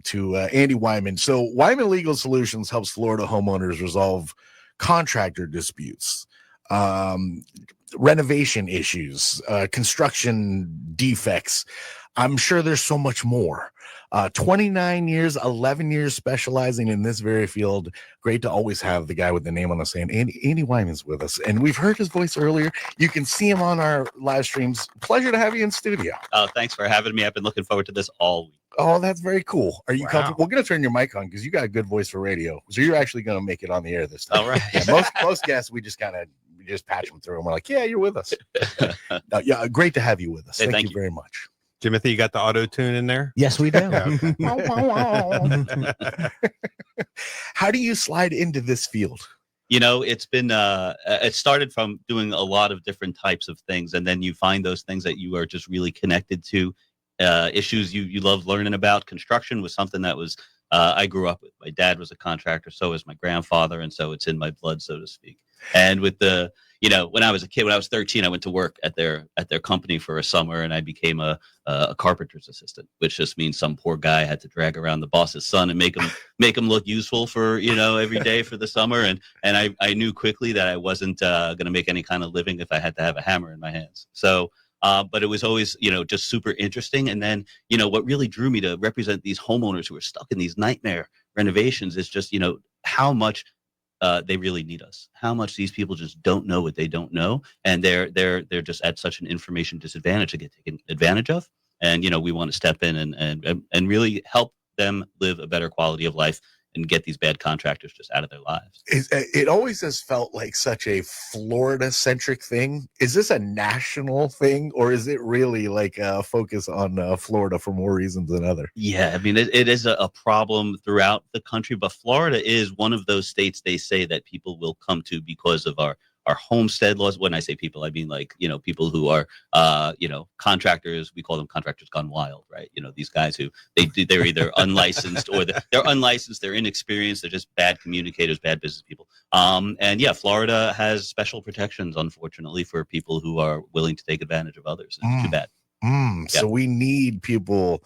to Andy Wyman. So Wyman Legal Solutions helps Florida homeowners resolve contractor disputes, renovation issues, construction defects. I'm sure there's so much more. 29 years, 11 years specializing in this very field. Great to always have the guy with the name on the stand. Andy Wyman's with us, and we've heard his voice earlier. You can see him on our live streams. Pleasure to have you in studio. Thanks for having me. I've been looking forward to this all week. Oh, that's very cool. Are you comfortable? We're going to turn your mic on because you got a good voice for radio. So you're actually going to make it on the air this time. All right. Yeah, most guests, we just patch them through and we're like, yeah, you're with us. Yeah, great to have you with us. Hey, thank you very much. Timothy, you got the auto tune in there? Yes, we do. Yeah, okay. How do you slide into this field? You know, it's been, it started from doing a lot of different types of things. And then you find those things that you are just really connected to. Issues you love learning about. Construction was something that was I grew up with. My dad was a contractor, so was my grandfather, and so it's in my blood, so to speak. And with the, you know, when I was a kid, when I was 13, I went to work at their company for a summer, and I became a carpenter's assistant, which just means some poor guy had to drag around the boss's son and make him look useful for, you know, every day for the summer. And I knew quickly that I wasn't going to make any kind of living if I had to have a hammer in my hands. So. But it was always, you know, just super interesting. And then, you know, what really drew me to represent these homeowners who are stuck in these nightmare renovations is just, you know, how much they really need us, how much these people just don't know what they don't know. And they're just at such an information disadvantage to get taken advantage of. And, you know, we want to step in and really help them live a better quality of life and get these bad contractors just out of their lives. It always has felt like such a Florida-centric thing. Is this a national thing, or is it really like a focus on Florida for more reasons than other? Yeah, I mean, it is a problem throughout the country, but Florida is one of those states they say that people will come to because of our homestead laws. When I say people, I mean, like, you know, people who are, you know, contractors. We call them contractors gone wild, right? You know, these guys who they're either unlicensed or they're unlicensed, they're inexperienced, they're just bad communicators, bad business people. And yeah, Florida has special protections, unfortunately, for people who are willing to take advantage of others. It's too bad. So we need people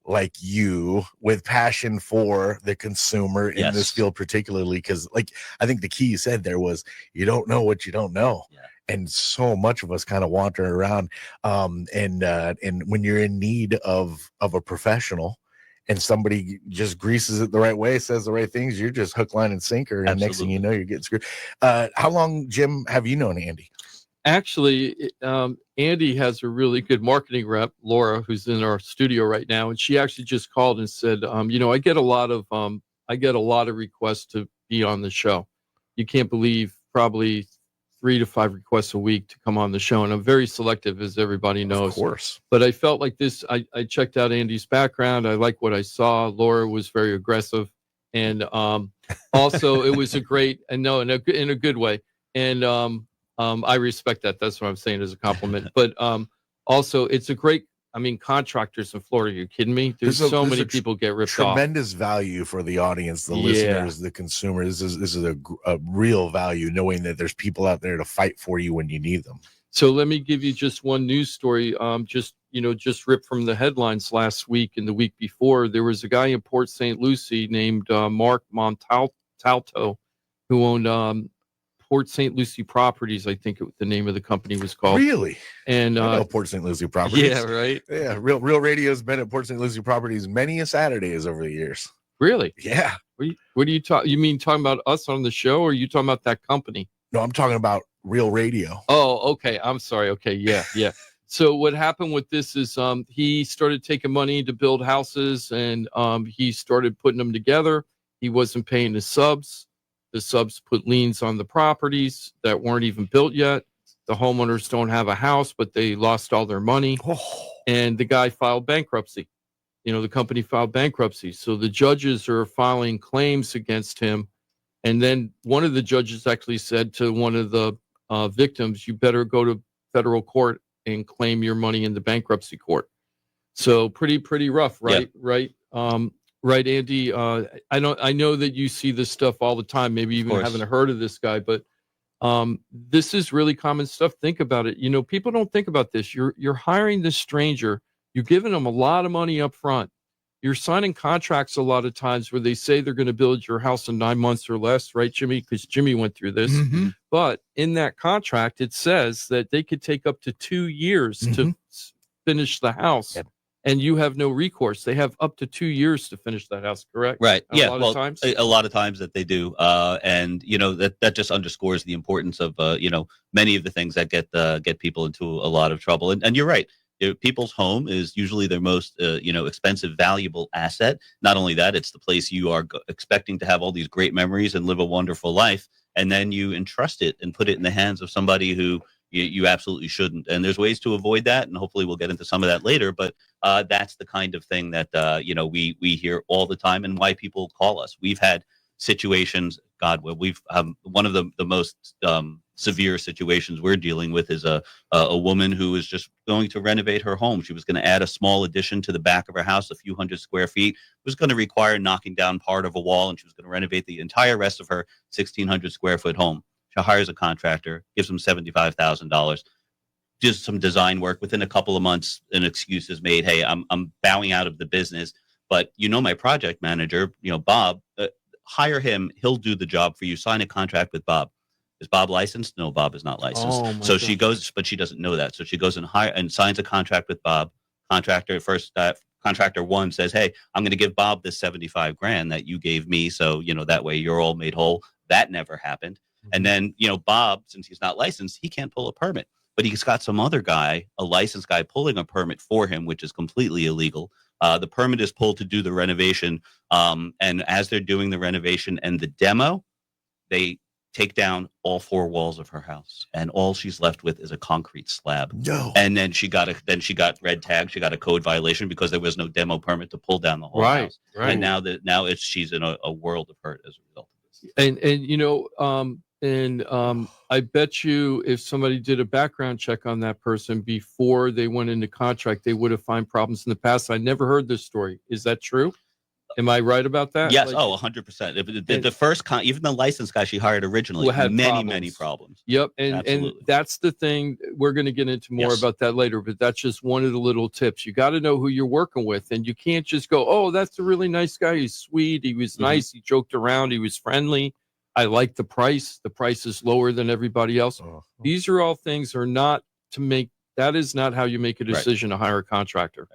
like you with passion for the consumer in this field, particularly because, like, I think the key you said there was you don't know what you don't know. Yeah. And so much of us kind of wander around. And when you're in need of a professional and somebody just greases it the right way, says the right things, you're just hook, line, and sinker. And next thing you know, you're getting screwed. How long, Jim, have you known Andy? Actually, Andy has a really good marketing rep, Laura, who's in our studio right now, and she actually just called and said, you know, I get a lot of requests to be on the show. You can't believe probably 3 to 5 requests a week to come on the show, and I'm very selective, as everybody knows. Of course. But I felt like this. I checked out Andy's background. I like what I saw. Laura was very aggressive, and also it was a great, and no, in a good way, and I respect that. That's what I'm saying as a compliment. But also, it's a great, I mean, contractors in Florida, are you kidding me? There's so many people get ripped off. Tremendous value for the audience, the listeners, the consumers. This is a real value, knowing that there's people out there to fight for you when you need them. So let me give you just one news story. Just ripped from the headlines last week and the week before. There was a guy in Port St. Lucie named Mark Montalto who owned Port St. Lucie Properties, I think the name of the company was called. Really? And I know Port St. Lucie Properties. Yeah, right. Yeah, Real Radio's been at Port St. Lucie Properties many a Saturdays over the years. Really? Yeah. What do you talk? You mean talking about us on the show, or are you talking about that company? No, I'm talking about Real Radio. Oh, okay. I'm sorry. Okay, yeah. So what happened with this is he started taking money to build houses, and he started putting them together. He wasn't paying the subs. The subs put liens on the properties that weren't even built yet. The homeowners don't have a house, but they lost all their money. And the guy filed bankruptcy. You know, the company filed bankruptcy. So the judges are filing claims against him. And then one of the judges actually said to one of the victims, you better go to federal court and claim your money in the bankruptcy court. So pretty rough, right? Yeah. Right. Right, Andy. I know that you see this stuff all the time. Maybe you even haven't heard of this guy, but this is really common stuff. Think about it. You know, people don't think about this. You're hiring this stranger. You're giving them a lot of money up front. you're signing contracts a lot of times where they say they're going to build your house in 9 months or less, right, Jimmy? Because Jimmy went through this. Mhm. But in that contract, it says that they could take up to 2 years to finish the house. Yep. And you have no recourse. They have up to 2 years to finish that house, correct? Right. A Yeah. lot Well, of times. a lot of times that they do. And that just underscores the importance of many of the things that get people into a lot of trouble. And you're right. People's home is usually their most expensive, valuable asset. Not only that, it's the place you are expecting to have all these great memories and live a wonderful life. And then you entrust it and put it in the hands of somebody who you absolutely shouldn't. And there's ways to avoid that. And hopefully we'll get into some of that later. But that's the kind of thing that, we hear all the time and why people call us. We've had situations, God, where we've one of the most severe situations we're dealing with is a woman who is just going to renovate her home. She was going to add a small addition to the back of her house, a few hundred square feet. It was going to require knocking down part of a wall, and she was going to renovate the entire rest of her 1,600 square foot home. She hires a contractor, gives him $75,000, does some design work. Within a couple of months, an excuse is made. Hey, I'm bowing out of the business, but my project manager, Bob, hire him. He'll do the job for you. Sign a contract with Bob. Is Bob licensed? No, Bob is not licensed. Oh, my so she gosh. goes, but she doesn't know that. So she goes and signs a contract with Bob. Contractor one says, hey, I'm going to give Bob this 75 grand that you gave me. So, that way you're all made whole. That never happened. And then, Bob, since he's not licensed, he can't pull a permit, but he's got some other guy, a licensed guy, pulling a permit for him, which is completely illegal. The permit is pulled to do the renovation. And as they're doing the renovation and the demo, they take down all 4 walls of her house, and all she's left with is a concrete slab. No. And then she got red tagged. She got a code violation because there was no demo permit to pull down the whole house. Right. And now she's in a world of hurt as a result of this. And I bet you if somebody did a background check on that person before they went into contract, they would have found problems in the past. I never heard this story. Is that true? Am I right about that? Yes. 100%. The first even the licensed guy she hired originally had many problems. Yep. And that's the thing. We're going to get into more about that later, but that's just one of the little tips. You got to know who you're working with, and you can't just go, oh, that's a really nice guy. He's sweet. He was nice. He joked around. He was friendly. I like the price. The price is lower than everybody else. These are all things that is not how you make a decision to hire a contractor.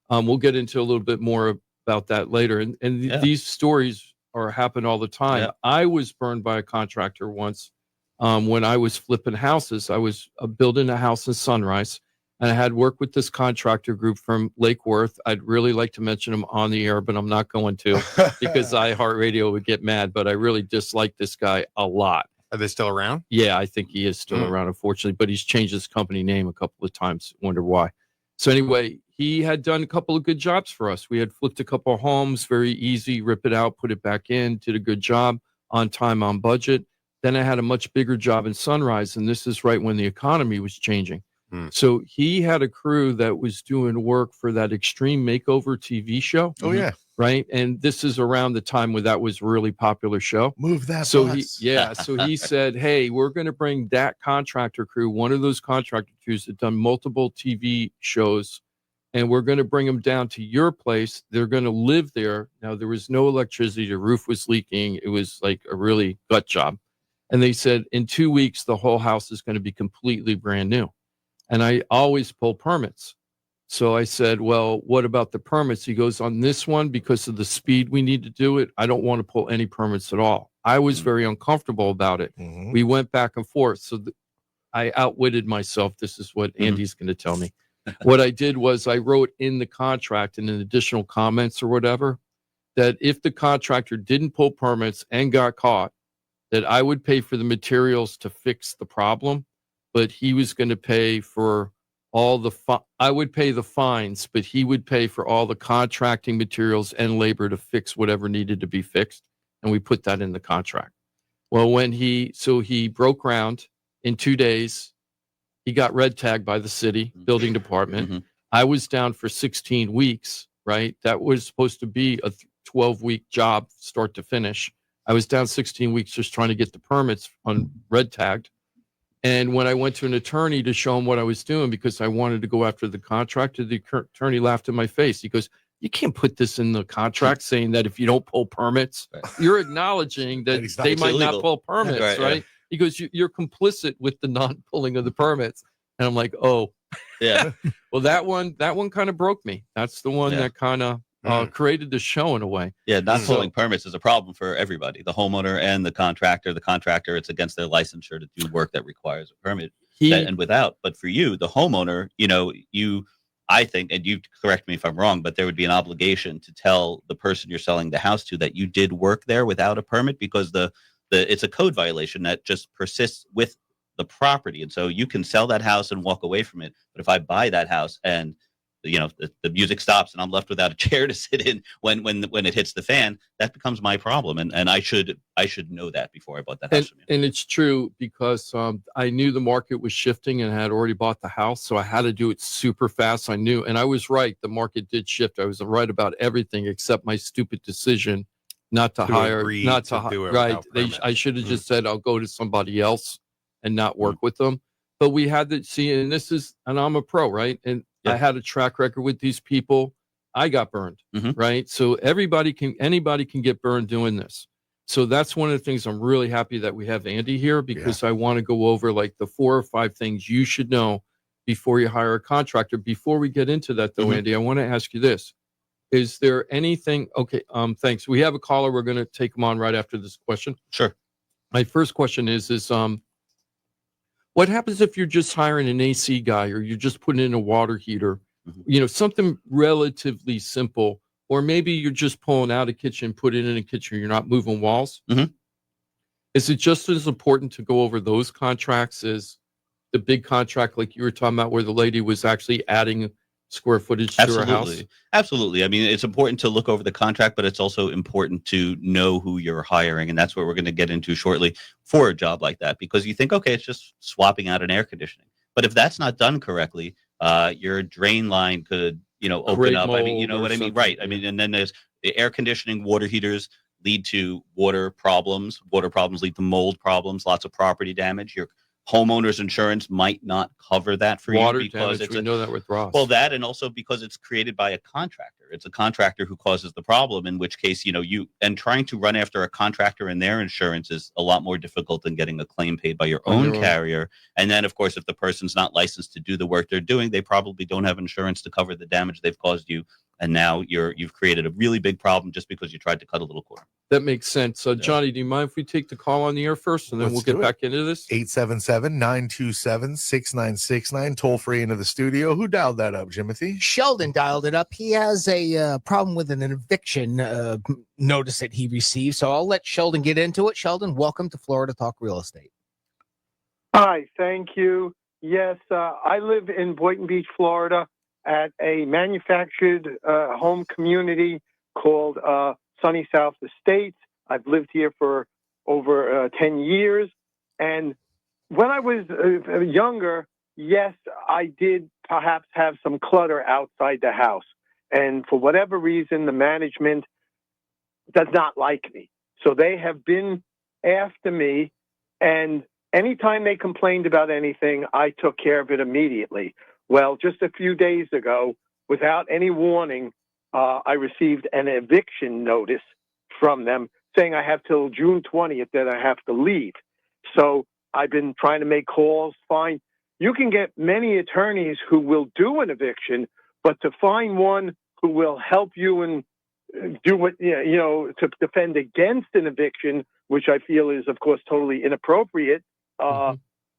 We'll get into a little bit more about that later. And these stories happen all the time. Yeah. I was burned by a contractor once when I was flipping houses. I was building a house in Sunrise, and I had worked with this contractor group from Lake Worth. I'd really like to mention them on the air, but I'm not going to because iHeart Radio would get mad, but I really dislike this guy a lot. Are they still around? Yeah, I think he is still around, unfortunately, but he's changed his company name a couple of times. Wonder why. So anyway, he had done a couple of good jobs for us. We had flipped a couple of homes, very easy, rip it out, put it back in, did a good job, on time, on budget. Then I had a much bigger job in Sunrise, and this is right when the economy was changing. So he had a crew that was doing work for that Extreme Makeover TV show. Oh, yeah. Right. And this is around the time where that was a really popular show. Move that So bus. so he said, hey, we're going to bring that contractor crew, one of those contractor crews that done multiple TV shows, and we're going to bring them down to your place. They're going to live there. Now, there was no electricity. The roof was leaking. It was like a really gut job. And they said, in 2 weeks, the whole house is going to be completely brand new. And I always pull permits. So I said, well, what about the permits? He goes, on this one, because of the speed we need to do it, I don't want to pull any permits at all. I was very uncomfortable about it. We went back and forth. So I outwitted myself. This is what Andy's going to tell me. What I did was I wrote in the contract and in additional comments or whatever, that if the contractor didn't pull permits and got caught, that I would pay for the materials to fix the problem, but he was going to pay for all the I would pay the fines, but he would pay for all the contracting materials and labor to fix whatever needed to be fixed. And we put that in the contract. Well, he broke ground in 2 days. He got red tagged by the city building department. I was down for 16 weeks, right? That was supposed to be a 12-week job, start to finish. I was down 16 weeks just trying to get the permits on red tagged. And when I went to an attorney to show him what I was doing, because I wanted to go after the contractor, the attorney laughed in my face. He goes, you can't put this in the contract saying that if you don't pull permits, you're acknowledging that It's not- they it's might illegal. not pull permits, Right, right? yeah. He goes, you're complicit with the non-pulling of the permits. And I'm like, oh, Yeah. well, that one kind of broke me. That's the one Yeah. that kind of created the show in a way. Yeah, not So- pulling permits is a problem for everybody, the homeowner and the contractor. The contractor, it's against their licensure to do work that requires a permit. And without, but for you, the homeowner, I think, and you correct me if I'm wrong, but there would be an obligation to tell the person you're selling the house to that you did work there without a permit, because it's a code violation that just persists with the property. And so you can sell that house and walk away from it. But if I buy that house and the music stops and I'm left without a chair to sit in when it hits the fan, that becomes my problem. And I should know that before I bought that house from you. And it's true, because I knew the market was shifting and had already bought the house. So I had to do it super fast. I knew, and I was right. The market did shift. I was right about everything except my stupid decision not to hire, agree not to to do it right. without permits. I should have just said, I'll go to somebody else and not work with them. But we had to see, and I'm a pro, right? And I had a track record with these people. I got burned, right? So anybody can get burned doing this. So that's one of the things I'm really happy that we have Andy here, because I want to go over like the 4 or 5 things you should know before you hire a contractor. Before we get into that though, Andy, I want to ask you this. Is there anything, okay, thanks. We have a caller. We're going to take him on right after this question. Sure. My first question is what happens if you're just hiring an AC guy, or you're just putting in a water heater, something relatively simple, or maybe you're just pulling out a kitchen, put it in a kitchen, you're not moving walls? Is it just as important to go over those contracts as the big contract like you were talking about, where the lady was actually adding square footage to her house? Absolutely. I mean, it's important to look over the contract, but it's also important to know who you're hiring. And that's what we're going to get into shortly for a job like that, because you think, okay, it's just swapping out an air conditioning. But if that's not done correctly, your drain line could, open up. I mean, you know what I mean? Right. I mean, and then there's the air conditioning, water heaters lead to water problems. Water problems lead to mold problems, lots of property damage. Your homeowners insurance might not cover that for Water you, because damage, we know that with Ross. Well, that, and also because it's created by a contractor. It's a contractor who causes the problem, in which case, trying to run after a contractor and their insurance is a lot more difficult than getting a claim paid by your own carrier. And then, of course, if the person's not licensed to do the work they're doing, they probably don't have insurance to cover the damage they've caused you. And now you've created a really big problem just because you tried to cut a little corner. That makes sense. So, Johnny, do you mind if we take the call on the air first, and then we'll get back into this? 877-927-6969, toll free into the studio. Who dialed that up, Jimothy? Sheldon dialed it up. He has a problem with an eviction notice that he received. So I'll let Sheldon get into it. Sheldon, welcome to Florida Talk Real Estate. Hi, thank you. Yes, I live in Boynton Beach, Florida, at a manufactured home community called Sunny South Estates. I've lived here for over 10 years. And when I was younger, yes, I did perhaps have some clutter outside the house. And for whatever reason, the management does not like me. So they have been after me. And anytime they complained about anything, I took care of it immediately. Well, just a few days ago, without any warning, I received an eviction notice from them saying I have till June 20th that I have to leave. So I've been trying to make calls. Fine. You can get many attorneys who will do an eviction, but to find one who will help you and do what, to defend against an eviction, which I feel is, of course, totally inappropriate,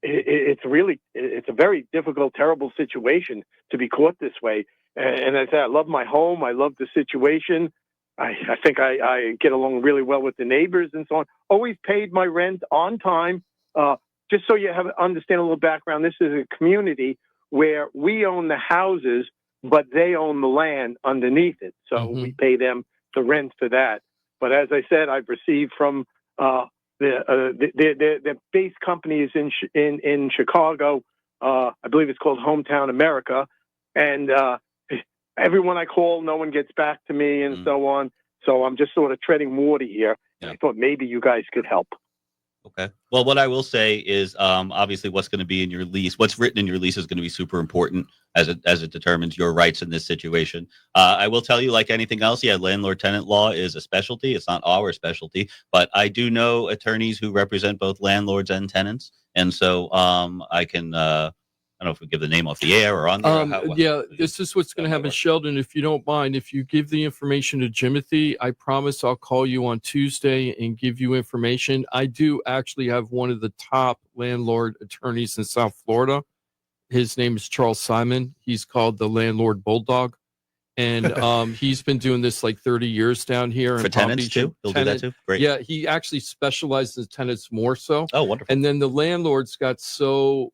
it's a very difficult, terrible situation to be caught this way. And as I said, I love my home. I love the situation. I think I get along really well with the neighbors and so on. Always paid my rent on time. Just so you understand a little background, this is a community where we own the houses, but they own the land underneath it. So we pay them the rent for that. But as I said, I've received from the base company is in Chicago. I believe it's called Hometown America. And everyone I call, no one gets back to me and so on. So I'm just sort of treading water here. Yeah. I thought maybe you guys could help. Okay. Well, what I will say is, obviously, what's going to be in your lease, what's written in your lease, is going to be super important as it determines your rights in this situation. I will tell you, like anything else, yeah, landlord-tenant law is a specialty. It's not our specialty, but I do know attorneys who represent both landlords and tenants, and so I can. I don't know if we give the name off the air or on the air. Yeah, this is what's going to happen, Sheldon. If you don't mind, if you give the information to Jimothy, I promise I'll call you on Tuesday and give you information. I do actually have one of the top landlord attorneys in South Florida. His name is Charles Simon. He's called the Landlord Bulldog. And he's been doing this like 30 years down here. For in Palm tenants Beach. too? He'll do that too? Great. Yeah, he actually specializes in tenants more so. Oh, wonderful. And then the landlords got so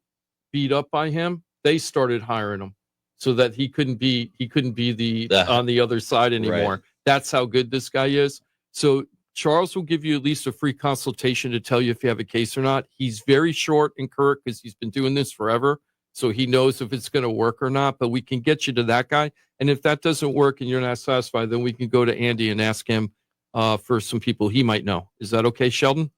beat up by him, they started hiring him so that he couldn't be the on the other side anymore. Right. That's how good this guy is. So Charles will give you at least a free consultation to tell you if you have a case or not. He's very short and curt because he's been doing this forever, so he knows if it's going to work or not. But we can get you to that guy, and if that doesn't work and you're not satisfied, then we can go to Andy and ask him for some people he might know. Is that okay, Sheldon?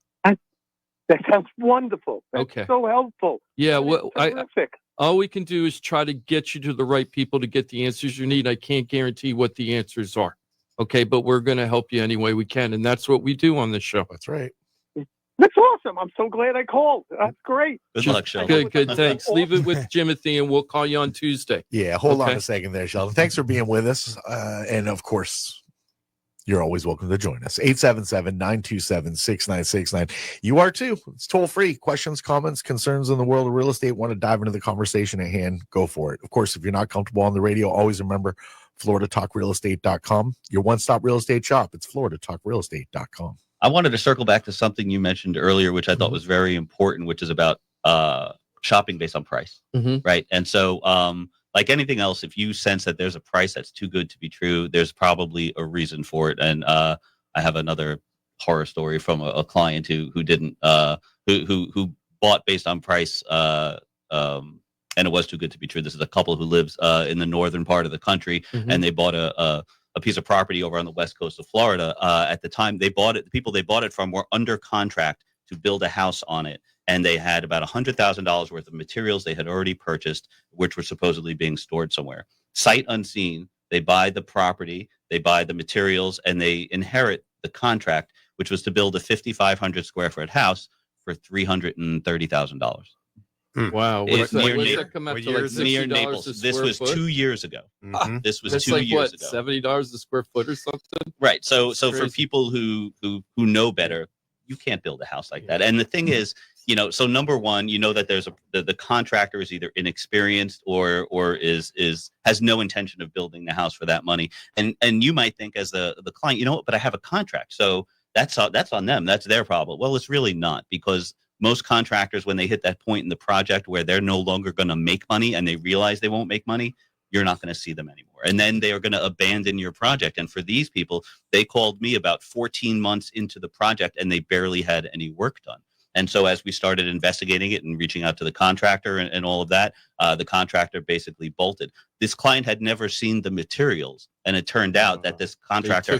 That sounds wonderful. That's Okay. so helpful. Yeah, Well, terrific. all we can do is try to get you to the right people to get the answers you need. I can't guarantee what the answers are. Okay, but we're going to help you any way we can. And that's what we do on this show. That's right. That's awesome. I'm so glad I called. That's great. Good luck, Sheldon. Good. Thanks. Leave it with Jimothy and we'll call you on Tuesday. Yeah, hold on Okay. a second there, Sheldon. Thanks for being with us. And of course, you're always welcome to join us. 877-927-6969. You are too. It's toll free. Questions, comments, concerns in the world of real estate. Want to dive into the conversation at hand? Go for it. Of course, if you're not comfortable on the radio, always remember FloridaTalkRealEstate.com. Your one-stop real estate shop. It's FloridaTalkRealEstate.com. I wanted to circle back to something you mentioned earlier, which I thought was very important, which is about shopping based on price, right? And so, like anything else, if you sense that there's a price that's too good to be true, there's probably a reason for it. And I have another horror story from a client who didn't who bought based on price, and it was too good to be true. This is a couple who lives in the northern part of the country, and they bought a piece of property over on the west coast of Florida. At the time they bought it, the people they bought it from were under contract to build a house on it. And they had about $100,000 worth of materials they had already purchased, which were supposedly being stored somewhere. Sight unseen, they buy the property, they buy the materials, and they inherit the contract, which was to build a 5,500 square foot house for $330,000. Wow. It's What's near that come out what to year like is it? Near $60 Naples. a This square was foot? 2 years ago. Mhm. This was That's 2 like years what, ago. $70 a square foot or something? Right. So for crazy. people who know better, you can't build a house like that. And the thing is, so number one, that there's the contractor is either inexperienced or has no intention of building the house for that money. And you might think as the client, but I have a contract, so that's on them. That's their problem. Well, it's really not, because most contractors, when they hit that point in the project where they're no longer going to make money and they realize they won't make money, you're not going to see them anymore. And then they are going to abandon your project. And for these people, they called me about 14 months into the project and they barely had any work done. And so as we started investigating it and reaching out to the contractor and all of that, the contractor basically bolted. This client had never seen the materials. And it turned out that this contractor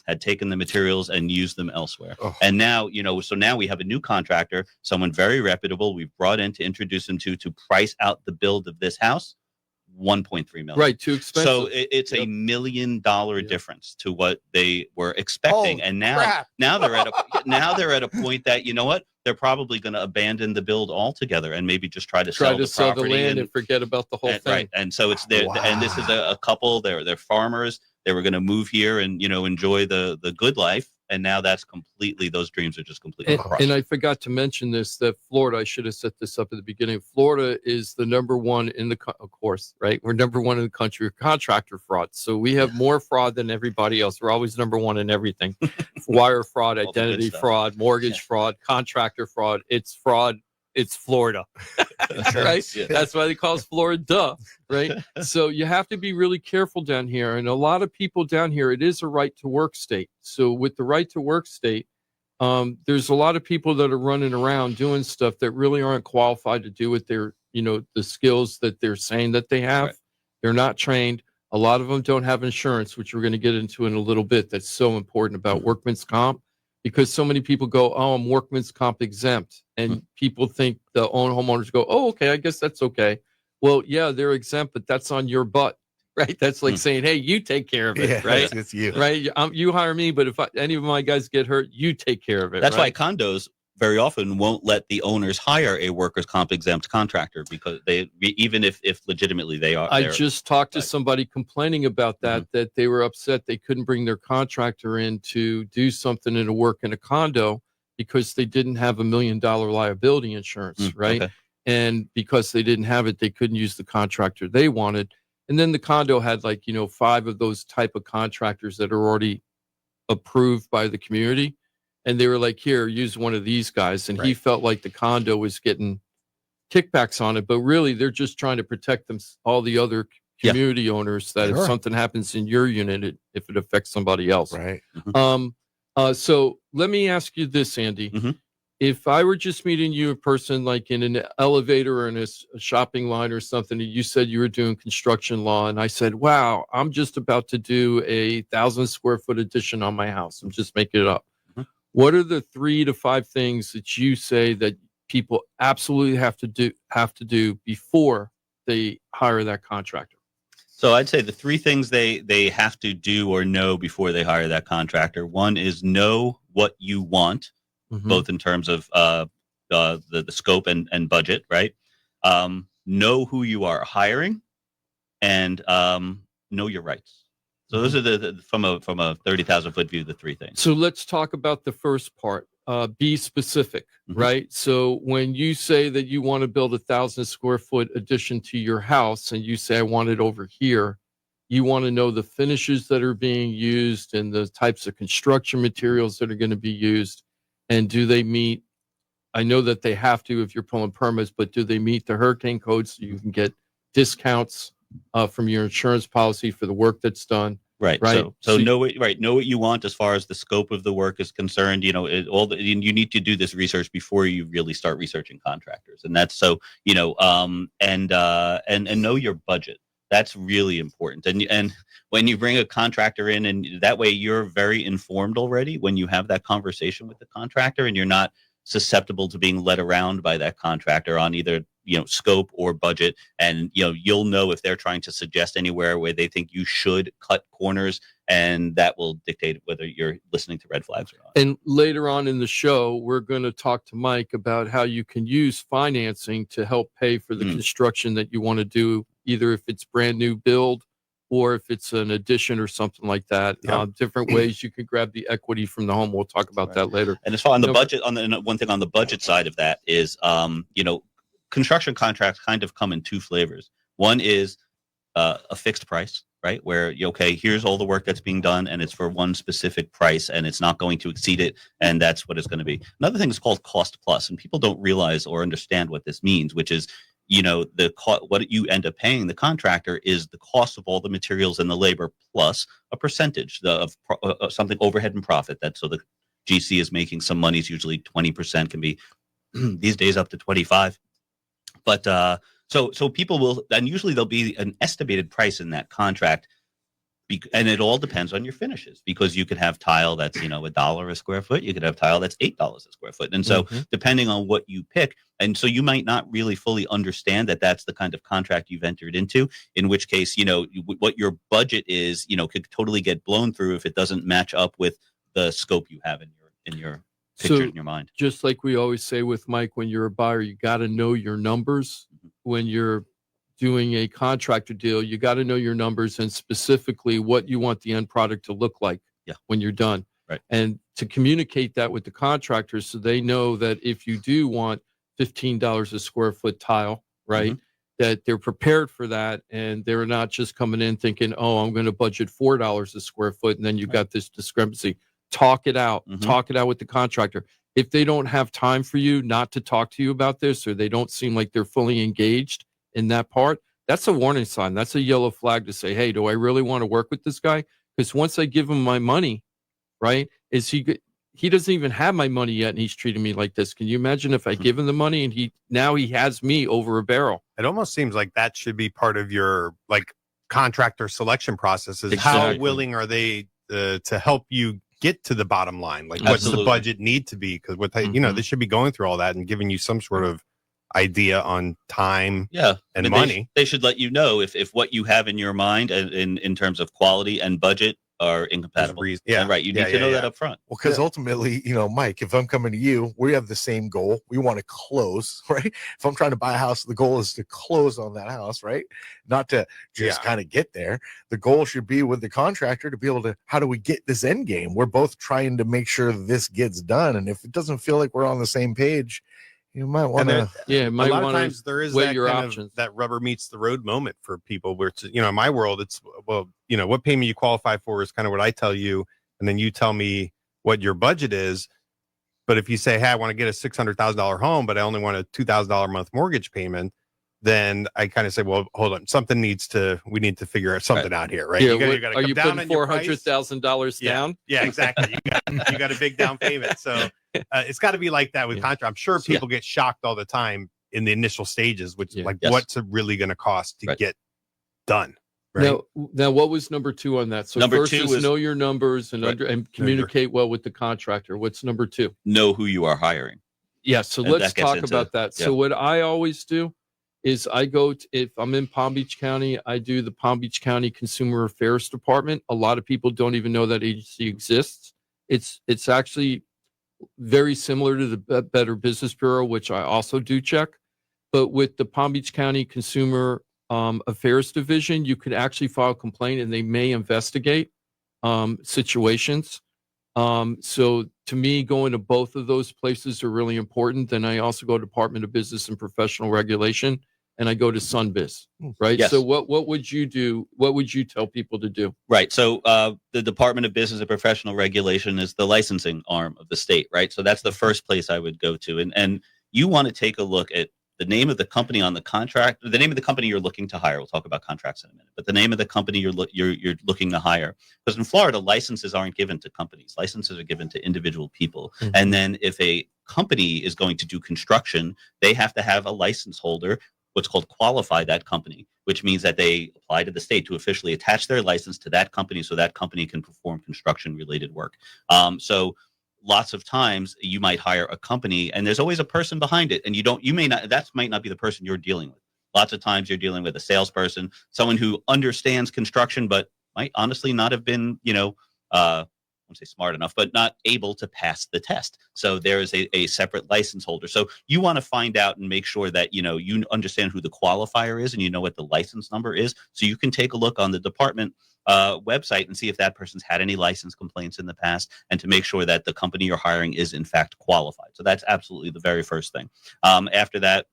had taken the materials and used them elsewhere. Oh. And now, so now we have a new contractor, someone very reputable we've brought in to introduce him to price out the build of this house. 1.3 million. Right, too expensive. So it's $1 million difference to what they were expecting. Holy And now crap. they're at a point that, they're probably going to abandon the build altogether and maybe just try to sell the sell the property land and forget about the whole thing. Right. And so it's there. And this is a couple, they're farmers. They were going to move here and, enjoy the good life. And now those dreams are just completely crushed. And I forgot to mention this, that Florida, I should have set this up at the beginning. Florida is the number one of course, right? We're number one in the country for contractor fraud. So we have more fraud than everybody else. We're always number one in everything. Wire fraud, All the good identity stuff. fraud, mortgage fraud, contractor fraud. It's fraud. It's Florida, right? Yeah. That's why they call us Florida, right? So you have to be really careful down here. And a lot of people down here, it is a right to work state. So with the right to work state, there's a lot of people that are running around doing stuff that really aren't qualified to do with their, the skills that they're saying that they have. Right. They're not trained. A lot of them don't have insurance, which we're going to get into in a little bit. That's so important about workman's comp. because so many people go, oh, I'm workman's comp exempt. And people think the homeowners go, oh, okay, I guess that's okay. Well, yeah, they're exempt, but that's on your butt, right? That's like saying, hey, you take care of it, Yeah, right? it's you. Right? You hire me, but if any of my guys get hurt, you take care of it. That's right? why condos very often won't let the owners hire a workers' comp exempt contractor, because even if legitimately they are. I just talked to right. somebody complaining about that, that they were upset they couldn't bring their contractor in to do something in a work in a condo because they didn't have $1 million liability insurance, right? Okay. And because they didn't have it, they couldn't use the contractor they wanted. And then the condo had 5 of those type of contractors that are already approved by the community. And they were like, here, use one of these guys. And he felt like the condo was getting kickbacks on it, but really they're just trying to protect all the other community owners that if something happens in your unit, if it affects somebody else. Right. So let me ask you this, Andy. If I were just meeting you in person, like in an elevator or in a shopping line or something, and you said you were doing construction law, and I said, wow, I'm just about to do a 1,000 square foot addition on my house. I'm just making it up. What are the 3 to 5 things that you say that people absolutely have to do before they hire that contractor? So I'd say the 3 things they have to do or know before they hire that contractor. One is know what you want, both in terms of the scope and budget, right? Know who you are hiring, and know your rights. So those are from a 30,000 foot view, the 3 things. So let's talk about the first part. Be specific, right? So when you say that you want to build 1,000 square foot addition to your house, and you say, I want it over here, you want to know the finishes that are being used and the types of construction materials that are going to be used. And do they meet, I know that they have to if you're pulling permits, but do they meet the hurricane code so you can get discounts from your insurance policy for the work that's done? Right. So know what you want as far as the scope of the work is concerned. You need to do this research before you really start researching contractors, and that's and know your budget. That's really important. And when you bring a contractor in, and that way you're very informed already when you have that conversation with the contractor, and you're not susceptible to being led around by that contractor on either scope or budget. And you'll know if they're trying to suggest anywhere where they think you should cut corners, and that will dictate whether you're listening to red flags or not. And later on in the show, we're going to talk to Mike about how you can use financing to help pay for the construction that you want to do, either if it's brand new build or if it's an addition or something like that. Different ways you can grab the equity from the home. We'll talk about that later. And as far on the budget, one thing on the budget side of that is, construction contracts kind of come in 2 flavors. One is a fixed price, right? Where, here's all the work that's being done, and it's for one specific price, and it's not going to exceed it, and that's what it's going to be. Another thing is called cost plus, and people don't realize or understand what this means, which is, what you end up paying the contractor is the cost of all the materials and the labor plus a percentage of something overhead and profit. So the GC is making some money. It's usually 20%, can be these days up to 25. But so people will, and usually there'll be an estimated price in that contract, and it all depends on your finishes, because you could have tile that's $1 a square foot, you could have tile that's $8 a square foot, and so depending on what you pick, and so you might not really fully understand that that's the kind of contract you've entered into. In which case, what your budget is, could totally get blown through if it doesn't match up with the scope you have in your picture in your mind. Just like we always say with Mike, when you're a buyer, you got to know your numbers. When you're doing a contractor deal, you got to know your numbers and specifically what you want the end product to look like when you're done. Right. And to communicate that with the contractors so they know that if you do want $15 a square foot tile, right, that they're prepared for that, and they're not just coming in thinking, oh, I'm going to budget $4 a square foot, and then you got this discrepancy. Talk it out. Talk it out with the contractor. If they don't have time for you not to talk to you about this, or they don't seem like they're fully engaged in that part, that's a warning sign. That's a yellow flag to say, hey, do I really want to work with this guy? Because once I give him my money, right, he doesn't even have my money yet, and he's treating me like this. Can you imagine if I give him the money and he has me over a barrel? It almost seems like that should be part of your contractor selection process. Is Exactly. How willing are they to help you get to the bottom line? Like, what's the Absolutely. budget need to be? Because they should be going through all that and giving you some sort of idea on time Yeah, and I mean, money. They should let you know if what you have in your mind in terms of quality and budget are incompatible. Yeah, And right. You need to know that up front. Well, because ultimately, Mike, if I'm coming to you, we have the same goal. We want to close, right? If I'm trying to buy a house, the goal is to close on that house, right? Not to just kind of get there. The goal should be with the contractor to be able to, how do we get this end game? We're both trying to make sure this gets done. And if it doesn't feel like we're on the same page, you might want to. Yeah, A might lot of want times there is weigh that your kind options. of that rubber meets the road moment for people where it's, in my world, it's, well, what payment you qualify for is kind of what I tell you. And then you tell me what your budget is. But if you say, hey, I want to get a $600,000 home, but I only want a $2,000 a month mortgage payment, then I kind of say, well, hold on, we need to figure something out here, right? Yeah, you gotta are you come down putting on your price. $400,000 down? Yeah, exactly. You got a big down payment. So it's got to be like that with contract. I'm sure people get shocked all the time in the initial stages, which what's it really going to cost to get done? Right? Now, what was number 2 on that? So Number first 2 is know your numbers and and communicate well with the contractor. What's number 2? Know who you are hiring. Yeah, so And let's that gets talk into- about that. yeah. So what I always do is I go if I'm in Palm Beach County, I do the Palm Beach County Consumer Affairs Department. A lot of people don't even know that agency exists. It's actually very similar to the Better Business Bureau, which I also do check. But with the Palm Beach County Consumer Affairs Division, you could actually file a complaint and they may investigate situations. So to me, going to both of those places are really important. Then I also go to Department of Business and Professional Regulation, and I go to Sunbiz, right? Yes. So what would you do? What would you tell people to do? Right. So the Department of Business and Professional Regulation is the licensing arm of the state, right? So that's the first place I would go to. And you want to take a look at the name of the company on the contract, the name of the company you're looking to hire. We'll talk about contracts in a minute, but the name of the company you're looking to hire. Because in Florida, licenses aren't given to companies. Licenses are given to individual people. Mm-hmm. And then if a company is going to do construction, they have to have a license holder, what's called qualify that company, which means that they apply to the state to officially attach their license to that company so that company can perform construction related work. So lots of times you might hire a company and there's always a person behind it, and that might not be the person you're dealing with. Lots of times you're dealing with a salesperson, someone who understands construction, but might honestly not have been, I won't say smart enough, but not able to pass the test. So there is a separate license holder. So you want to find out and make sure that, you understand who the qualifier is and you know what the license number is. So you can take a look on the department website and see if that person's had any license complaints in the past, and to make sure that the company you're hiring is in fact qualified. So that's absolutely the very first thing. After that,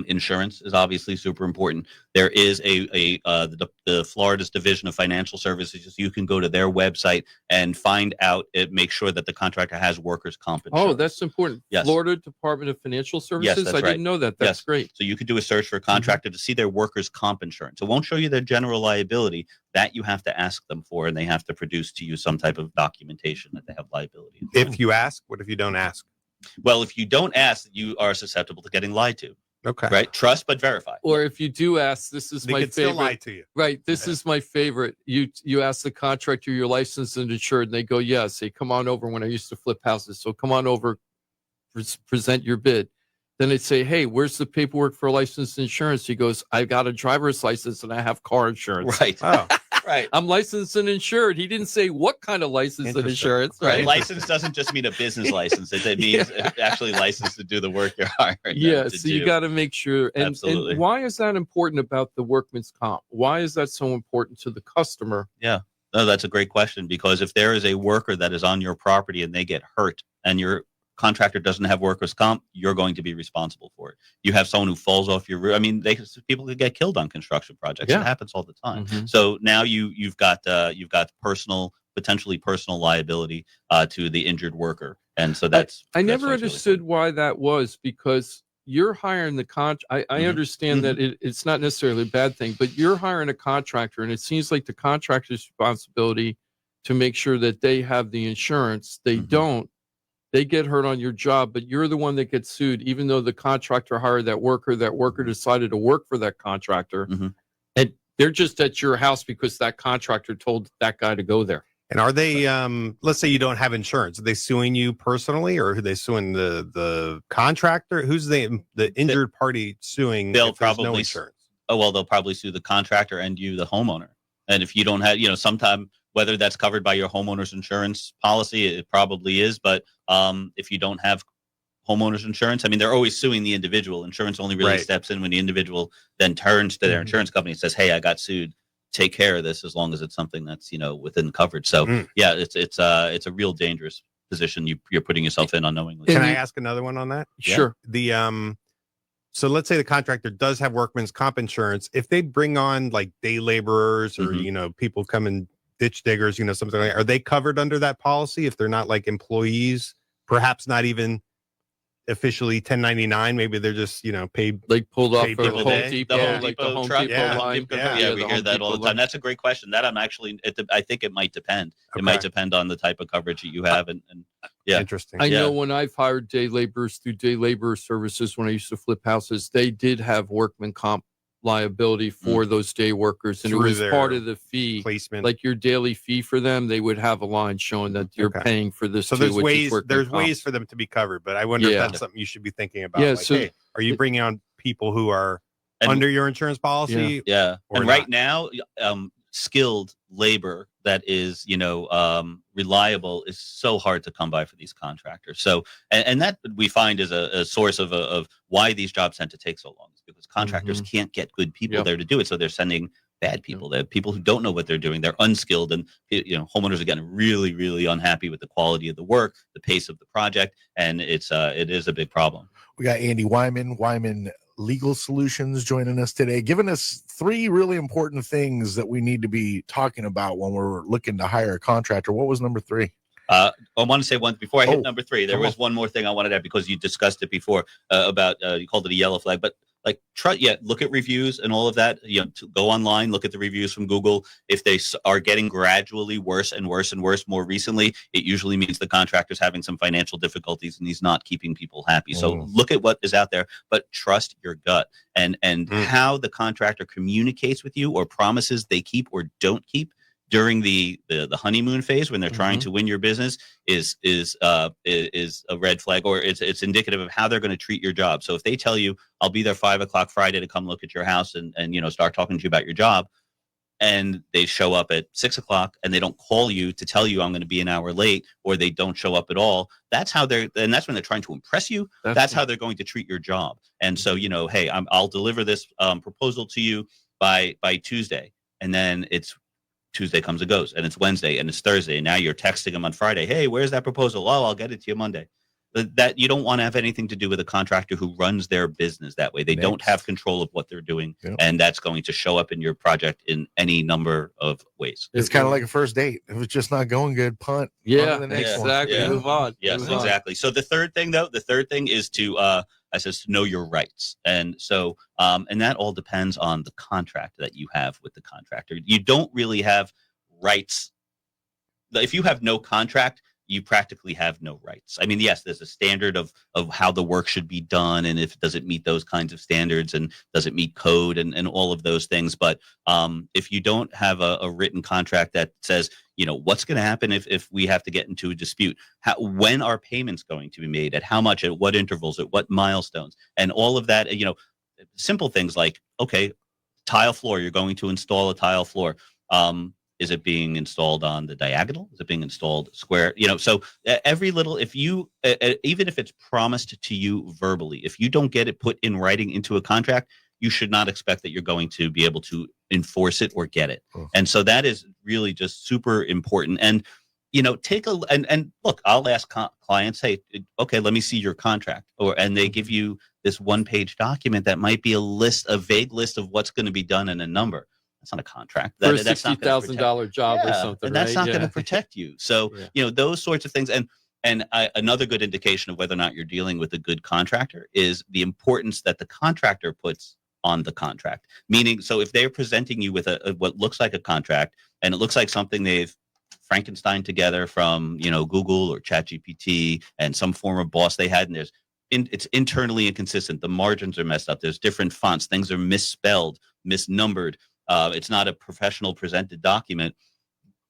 insurance is obviously super important. There is the Florida's Division of Financial Services. You can go to their website and find out, make sure that the contractor has workers' comp insurance. Oh, that's important. Yes. Florida Department of Financial Services. that's I right. didn't know that. That's great. So you could do a search for a contractor to see their workers' comp insurance. It won't show you their general liability. That you have to ask them for, and they have to produce to you some type of documentation that they have liability. If you ask, what if you don't ask? Well, if you don't ask, you are susceptible to getting lied to. Okay. Right? Trust but verify. Or if you do ask, this is They my could still favorite. lie to you. Right. This is my favorite. You ask the contractor, you're licensed and insured, and they go, yes. Say, come on over. When I used to flip houses, so come on over, present your bid. Then they'd say, hey, where's the paperwork for licensed insurance? He goes, I got a driver's license and I have car insurance. Right. Oh, Right. I'm licensed and insured. He didn't say what kind of license and Interesting. insurance. Right. Right. License doesn't just mean a business license. It means actually licensed to do the work you're hiring. Yeah, them to so you do. got to make sure. And Absolutely. why is that important about the workman's comp? Why is that so important to the customer? No, that's a great question, because if there is a worker that is on your property and they get hurt and your contractor doesn't have workers' comp, you're going to be responsible for it. You have someone who falls off your roof. I mean, people could get killed on construction projects. Yeah. It happens all the time. Mhm. So now you've got potentially personal liability to the injured worker, and so that's. I that's never why it's really understood why that was, because you're hiring the I Mhm. understand that it's not necessarily a bad thing, but you're hiring a contractor, and it seems like the contractor's responsibility to make sure that they have the insurance. They Mhm. don't. They get hurt on your job, but you're the one that gets sued, even though the contractor hired that worker decided to work for that contractor. Mhm. And they're just at your house because that contractor told that guy to go there. And are they, let's say you don't have insurance, are they suing you personally, or are they suing the contractor? Who's the injured party suing They'll if there's no probably insurance? Oh, well, they'll probably sue the contractor and you, the homeowner. And if you don't have, sometime whether that's covered by your homeowner's insurance policy, it probably is. But if you don't have homeowners insurance, I mean, they're always suing the individual. Insurance only really Right. steps in when the individual then turns to their insurance company and says, "Hey, I got sued. Take care of this," as long as it's something that's within coverage. So yeah, it's a real dangerous position you're putting yourself in unknowingly. Can I ask another one on that? Sure. So let's say the contractor does have workman's comp insurance. If they bring on like day laborers or people come and ditch diggers, something like that, are they covered under that policy if they're not like employees? Perhaps not even officially 1099. Maybe they're just paid. Like pulled off Paid for people Home day. Depot, The Home like the Depot Home truck. Depot Yeah. line. Yeah, we the hear Home that all the Depot time. line. That's a great question. That I'm actually, I think it might depend. It Okay. might depend on the type of coverage that you have, and yeah. Interesting. I Yeah. know when I've hired day laborers through day labor services, when I used to flip houses, they did have workman comp liability for those day workers, and Through it was their part of the fee, placement. like your daily fee for them. They would have a line showing that you're Okay. paying for this. So too, there's which is ways workman there's comp. ways for them to be covered, but I wonder if Yeah. that's something you should be thinking about. Yeah, Like, so- hey, are you bringing on people who are And- under your insurance policy? Yeah. Or And not. right now, skilled labor that is, reliable is so hard to come by for these contractors. So, and that we find is a source of why these jobs tend to take so long, is because contractors can't get good people Yep. there to do it. So they're sending bad people there, people who don't know what they're doing. They're unskilled, and homeowners are getting really, really unhappy with the quality of the work, the pace of the project, and it is a big problem. We got Andy Wyman Legal Solutions joining us today, giving us 3 really important things that we need to be talking about when we're looking to hire a contractor. What was number 3? I want to say one before I hit Oh, number 3. There come was one more thing I wanted to add, because you discussed it before about you called it a yellow flag, but like look at reviews and all of that. To go online, look at the reviews from Google. If they are getting gradually worse and worse and worse more recently, it usually means the contractor's having some financial difficulties and he's not keeping people happy. So look at what is out there, but trust your gut and how the contractor communicates with you or promises they keep or don't keep during the honeymoon phase when they're trying to win your business is a red flag, or it's indicative of how they're going to treat your job. So if they tell you, "I'll be there 5:00 Friday to come look at your house and start talking to you about your job," and they show up at 6:00 and they don't call you to tell you, "I'm going to be an hour late," or they don't show up at all, that's when they're trying to impress you. That's how they're going to treat your job. And so, hey, I'll deliver this proposal to you by Tuesday, and then it's Tuesday comes and goes, and it's Wednesday and it's Thursday, and now you're texting them on Friday, "Hey, where's that proposal?" "Oh, I'll get it to you Monday." That you don't want to have anything to do with a contractor who runs their business that way. They don't have control of what they're doing, and that's going to show up in your project in any number of ways. It's kind of like a first date. If it's just not going good, punt. Yeah, On to the next one. exactly. Yeah. Move on. Yes, Move on. exactly. So the third thing is to I says to know your rights. And so and that all depends on the contract that you have with the contractor. You don't really have rights. If you have no contract, you practically have no rights. I mean, yes, there's a standard of how the work should be done, and if does it meet those kinds of standards, and does it meet code and all of those things. But if you don't have a written contract that says, what's going to happen if we have to get into a dispute, when are payments going to be made, at how much, at what intervals, at what milestones, and all of that, simple things like, okay, tile floor, you're going to install a tile floor. Is it being installed on the diagonal? Is it being installed square? So every little, if you, even if it's promised to you verbally, if you don't get it put in writing into a contract, you should not expect that you're going to be able to enforce it or get it. And so that is really just super important. And, take and look, I'll ask clients, "Hey, okay, let me see your contract." And they give you this 1-page document that might be a vague list of what's going to be done in a number. That's not a contract. For a That's not $60,000 job or something, and that's right? not going to protect you. So those sorts of things. And another good indication of whether or not you're dealing with a good contractor is the importance that the contractor puts on the contract. Meaning, so if they're presenting you with what looks like a contract, and it looks like something they've Frankenstein together from Google or ChatGPT and some former boss they had, and it's internally inconsistent. The margins are messed up. There's different fonts. Things are misspelled, misnumbered. It's not a professional presented document.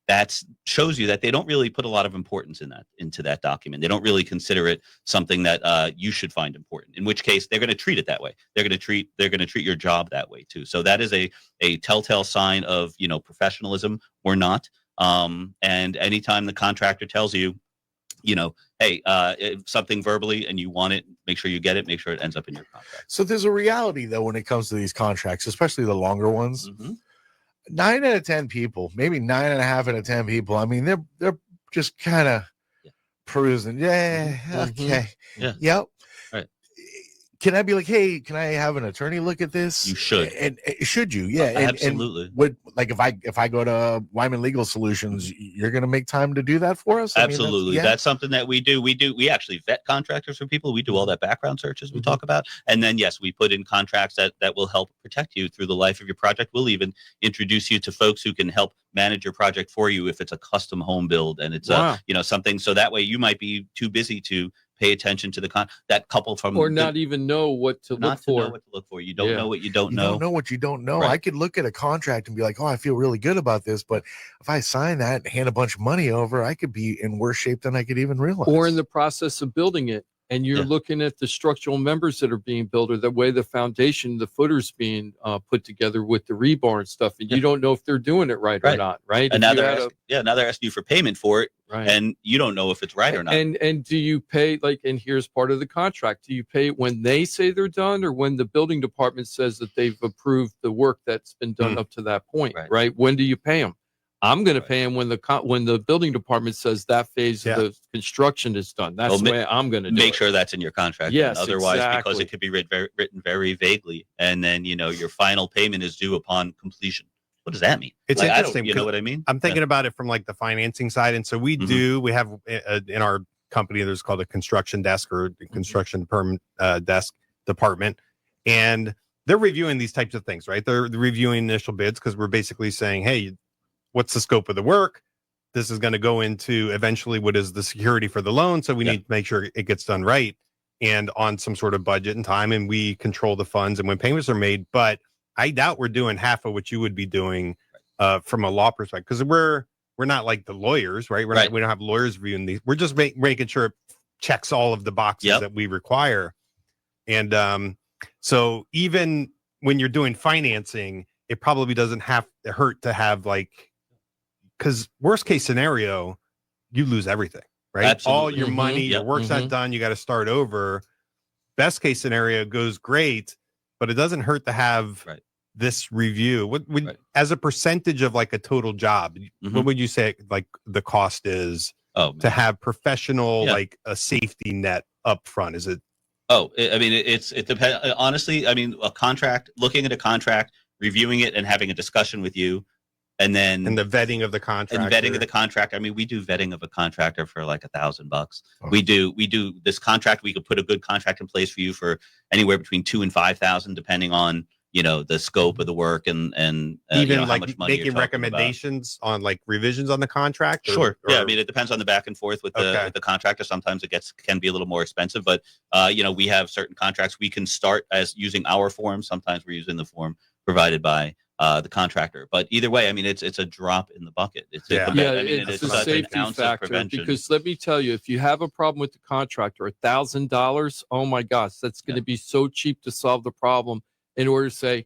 that shows you that they don't really put a lot of importance into that document. They don't really consider it something that you should find important. In which case, they're going to treat it that way. They're going to treat your job that way too. So that is a telltale sign of professionalism or not. And anytime the contractor tells you, hey, something verbally and you want it, make sure you get it. Make sure it ends up in your contract. So there's a reality though when it comes to these contracts, especially the longer ones. Mm-hmm. 9 out of 10 people, maybe 9.5 out of 10 people. I mean, they're just kind of perusing. Yeah. Okay. Yeah. Yep. Right. Can I be like, hey, can I have an attorney look at this? You should. And should you? Yeah. Absolutely. And like if I go to Wyman Legal Solutions, you're going to make time to do that for us? Absolutely. That's something that we do. We actually vet contractors for people. We do all that background searches we talk about. And then, yes, we put in contracts that will help protect you through the life of your project. We'll even introduce you to folks who can help manage your project for you if it's a custom home build and it's something. So that way you might be too busy to pay attention to that couple from or not even know what to look for. Know what to look for. You don't know what you don't know. You don't know what you don't know. Right. I could look at a contract and be like, oh, I feel really good about this. But if I sign that and hand a bunch of money over, I could be in worse shape than I could even realize. Or in the process of building it. And you're looking at the structural members that are being built or the way the foundation, the footer's being put together with the rebar and stuff. And you don't know if they're doing it right or not. Right. And now they're asking you for payment for it. Right. And you don't know if it's right or not. And do you pay and here's part of the contract. Do you pay when they say they're done or when the building department says that they've approved the work that's been done up to that point? Right. When do you pay them? I'm going to pay them when the building department says that phase of the construction is done. That's the way I'm going to do make sure that's in your contract. Yes, otherwise, because it could be written very vaguely, and then your final payment is due upon completion. What does that mean? It's interesting. You know what I mean? I'm thinking about it from like the financing side, and so we have in our company there's called a construction desk or construction desk department, and they're reviewing these types of things, right? They're reviewing initial bids because we're basically saying, hey, what's the scope of the work? This is going to go into eventually what is the security for the loan. So we need to make sure it gets done right and on some sort of budget and time. And we control the funds and when payments are made. But I doubt we're doing half of what you would be doing from a law perspective, because we're not like the lawyers, right? We don't have lawyers reviewing these. We're just making sure it checks all of the boxes that we require. And so even when you're doing financing, it probably doesn't have to hurt to have because worst case scenario, you lose everything, right? Absolutely. All your money, your work's not done. You got to start over. Best case scenario goes great, but it doesn't hurt to have this review. What would, as a percentage of like a total job, what would you say like the cost is to have professional, like a safety net up front? Is it? I mean, it depends. Honestly, I mean, looking at a contract, reviewing it and having a discussion with you. And the vetting of the contract. I mean, we do vetting of a contractor for like $1,000. We do this contract. We could put a good contract in place for you for anywhere between $2,000 and $5,000, depending on the scope of the work and even how like much money making recommendations on like revisions on the contract. Sure. Yeah. I mean, it depends on the back and forth with the contractor. Sometimes can be a little more expensive, but we have certain contracts we can start as using our form. Sometimes we're using the form provided by the contractor, but either way, I mean, it's a drop in the bucket. It's a safety factor because let me tell you, if you have a problem with the contractor, $1,000, oh my gosh, that's going to be so cheap to solve the problem in order to say,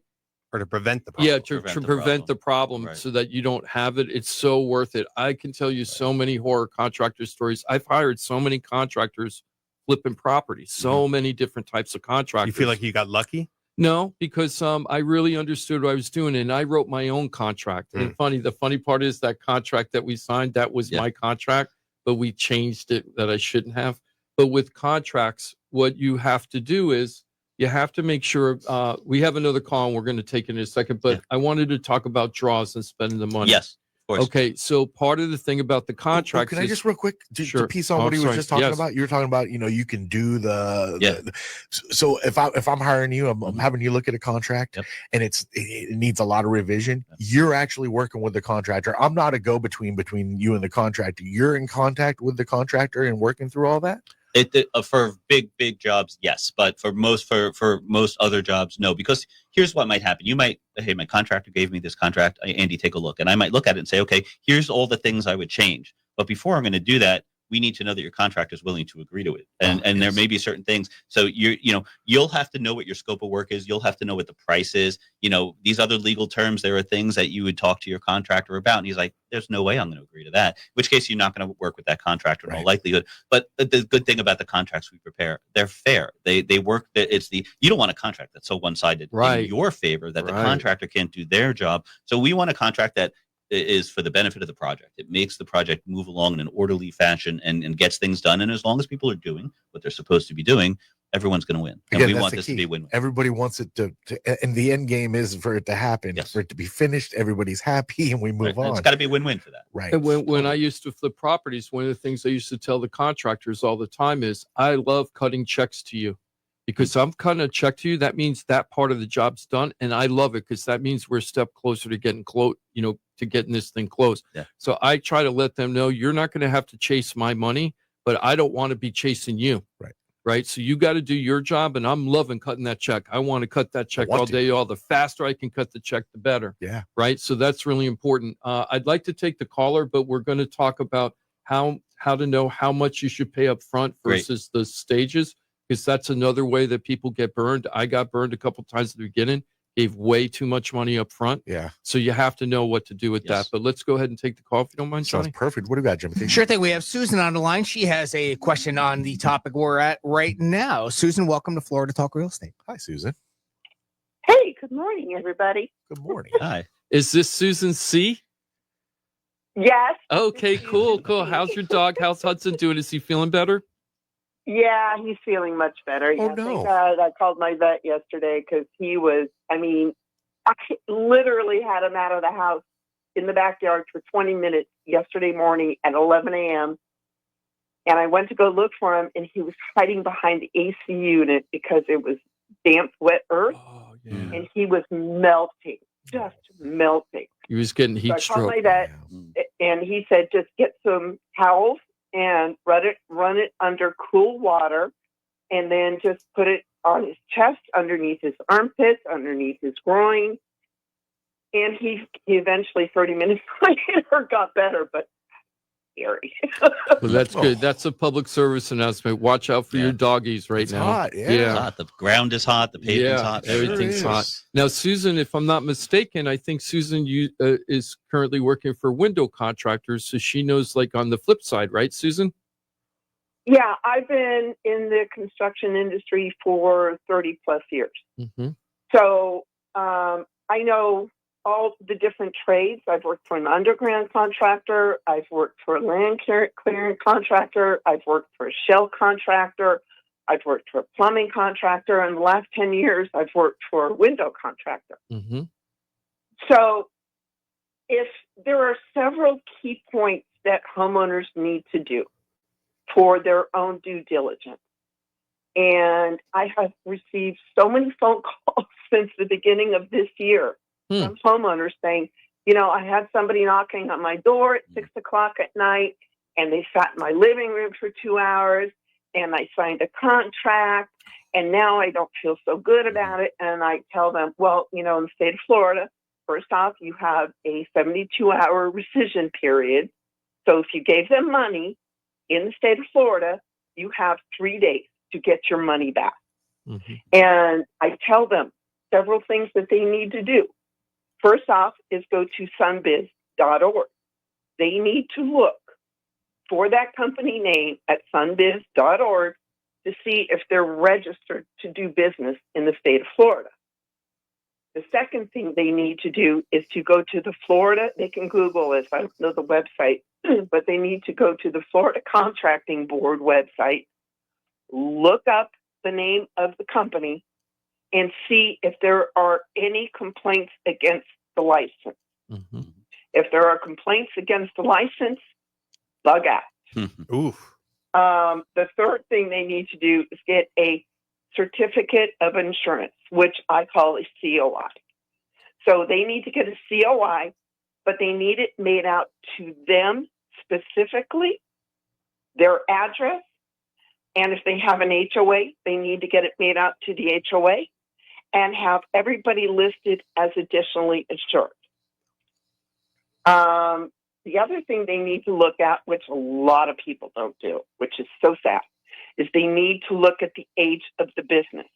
or to prevent the problem. To prevent the problem so that you don't have it. It's so worth it. I can tell you so many horror contractor stories. I've hired so many contractors flipping properties, so many different types of contractors. You feel like you got lucky? No, because I really understood what I was doing, and I wrote my own contract. And the funny part is that contract that we signed, that was my contract, but we changed it that I shouldn't have. But with contracts, what you have to do is you have to make sure we have another call, and we're going to take it in a second. But I wanted to talk about draws and spending the money. Yes. Okay, so part of the thing about the contract. Can I just real quick to piece on what he was just talking about? You were talking about, you can do so if I'm hiring you, I'm having you look at a contract and it needs a lot of revision. You're actually working with the contractor. I'm not a go-between between you and the contractor. You're in contact with the contractor and working through all that. For big jobs, yes, but for most other jobs, no. Because here's what might happen: hey, my contractor gave me this contract. Andy, take a look, and I might look at it and say, okay, here's all the things I would change. But before I'm going to do that, we need to know that your contractor is willing to agree to it, and yes. there may be certain things. So you'll have to know what your scope of work is. You'll have to know what the price is. These other legal terms. There are things that you would talk to your contractor about, and he's like, "There's no way I'm going to agree to that." In which case, you're not going to work with that contractor in all likelihood. But the good thing about the contracts we prepare, they're fair. They work. You don't want a contract that's so one-sided in your favor that the contractor can't do their job. So we want a contract that is for the benefit of the project. It makes the project move along in an orderly fashion and gets things done. And as long as people are doing what they're supposed to be doing, everyone's going to win. And we want this to be a win-win. Everybody wants it to, and the end game is for it to happen, for it to be finished. Everybody's happy, and we move on. It's got to be a win-win for that. Right. And when I used to flip properties, one of the things I used to tell the contractors all the time is, I love cutting checks to you. Because I'm cutting a check to you, that means that part of the job's done, and I love it because that means we're a step closer to getting to getting this thing closed. Yeah. So I try to let them know you're not going to have to chase my money, but I don't want to be chasing you. Right. So you got to do your job, and I'm loving cutting that check. I want to cut that check all day. The faster I can cut the check, the better. Yeah. Right. So that's really important. I'd like to take the caller, but we're going to talk about how to know how much you should pay up front versus the stages. Because that's another way that people get burned. I got burned a couple times at the beginning, gave way too much money up front. Yeah. So you have to know what to do with that. But let's go ahead and take the call if you don't mind, Johnny. Sounds perfect. What do we got, Jimmy? Sure thing. We have Susan on the line. She has a question on the topic we're at right now. Susan, welcome to Florida Talk Real Estate. Hi, Susan. Hey, good morning, everybody. Good morning. Hi. Is this Susan C? Yes. Okay, cool. How's your dog? How's Hudson doing? Is he feeling better? Yeah, he's feeling much better. Oh, yeah, no. Thank God. I called my vet yesterday because he was, I literally had him out of the house in the backyard for 20 minutes yesterday morning at 11 a.m. And I went to go look for him, and he was hiding behind the AC unit because it was damp, wet earth. Oh, yeah. And he was melting, just melting. He was getting heat So I stroke. called my vet, and he said, just get some towels and run it under cool water, and then just put it on his chest, underneath his armpits, underneath his groin. And he eventually, 30 minutes later, got better, but scary. Well, that's good. That's a public service announcement. Watch out for your doggies right now. Hot. It's Yeah. hot. The ground is hot. The pavement's hot. Everything's Sure hot. is. Now, Susan, if I'm not mistaken, I think Susan is currently working for window contractors, so she knows, like, on the flip side, right, Susan? Yeah, I've been in the construction industry for 30 plus years. Mm-hmm. So I know all the different trades. I've worked for an underground contractor. I've worked for a land clearing contractor. I've worked for a shell contractor. I've worked for a plumbing contractor. And the last 10 years, I've worked for a window contractor. Mm-hmm. So if there are several key points that homeowners need to do for their own due diligence. And I have received so many phone calls since the beginning of this year from homeowners saying, I had somebody knocking on my door at 6 o'clock at night, and they sat in my living room for 2 hours, and I signed a contract, and now I don't feel so good about it. And I tell them, well, in the state of Florida, first off, you have a 72-hour rescission period. So if you gave them money in the state of Florida, you have 3 days to get your money back. Mm-hmm. And I tell them several things that they need to do. First off is go to sunbiz.org. They need to look for that company name at sunbiz.org to see if they're registered to do business in the state of Florida. The second thing they need to do is to go to the Florida, they can Google this, I don't know the website, but they need to go to the Florida Contracting Board website, look up the name of the company, and see if there are any complaints against the license. Mm-hmm. If there are complaints against the license, bug out. Oof. The third thing they need to do is get a certificate of insurance, which I call a COI. So they need to get a COI, but they need it made out to them specifically, their address, And if they have an HOA, they need to get it made out to the HOA and have everybody listed as additionally insured. The other thing they need to look at, which a lot of people don't do, which is so sad, is they need to look at the age of the business.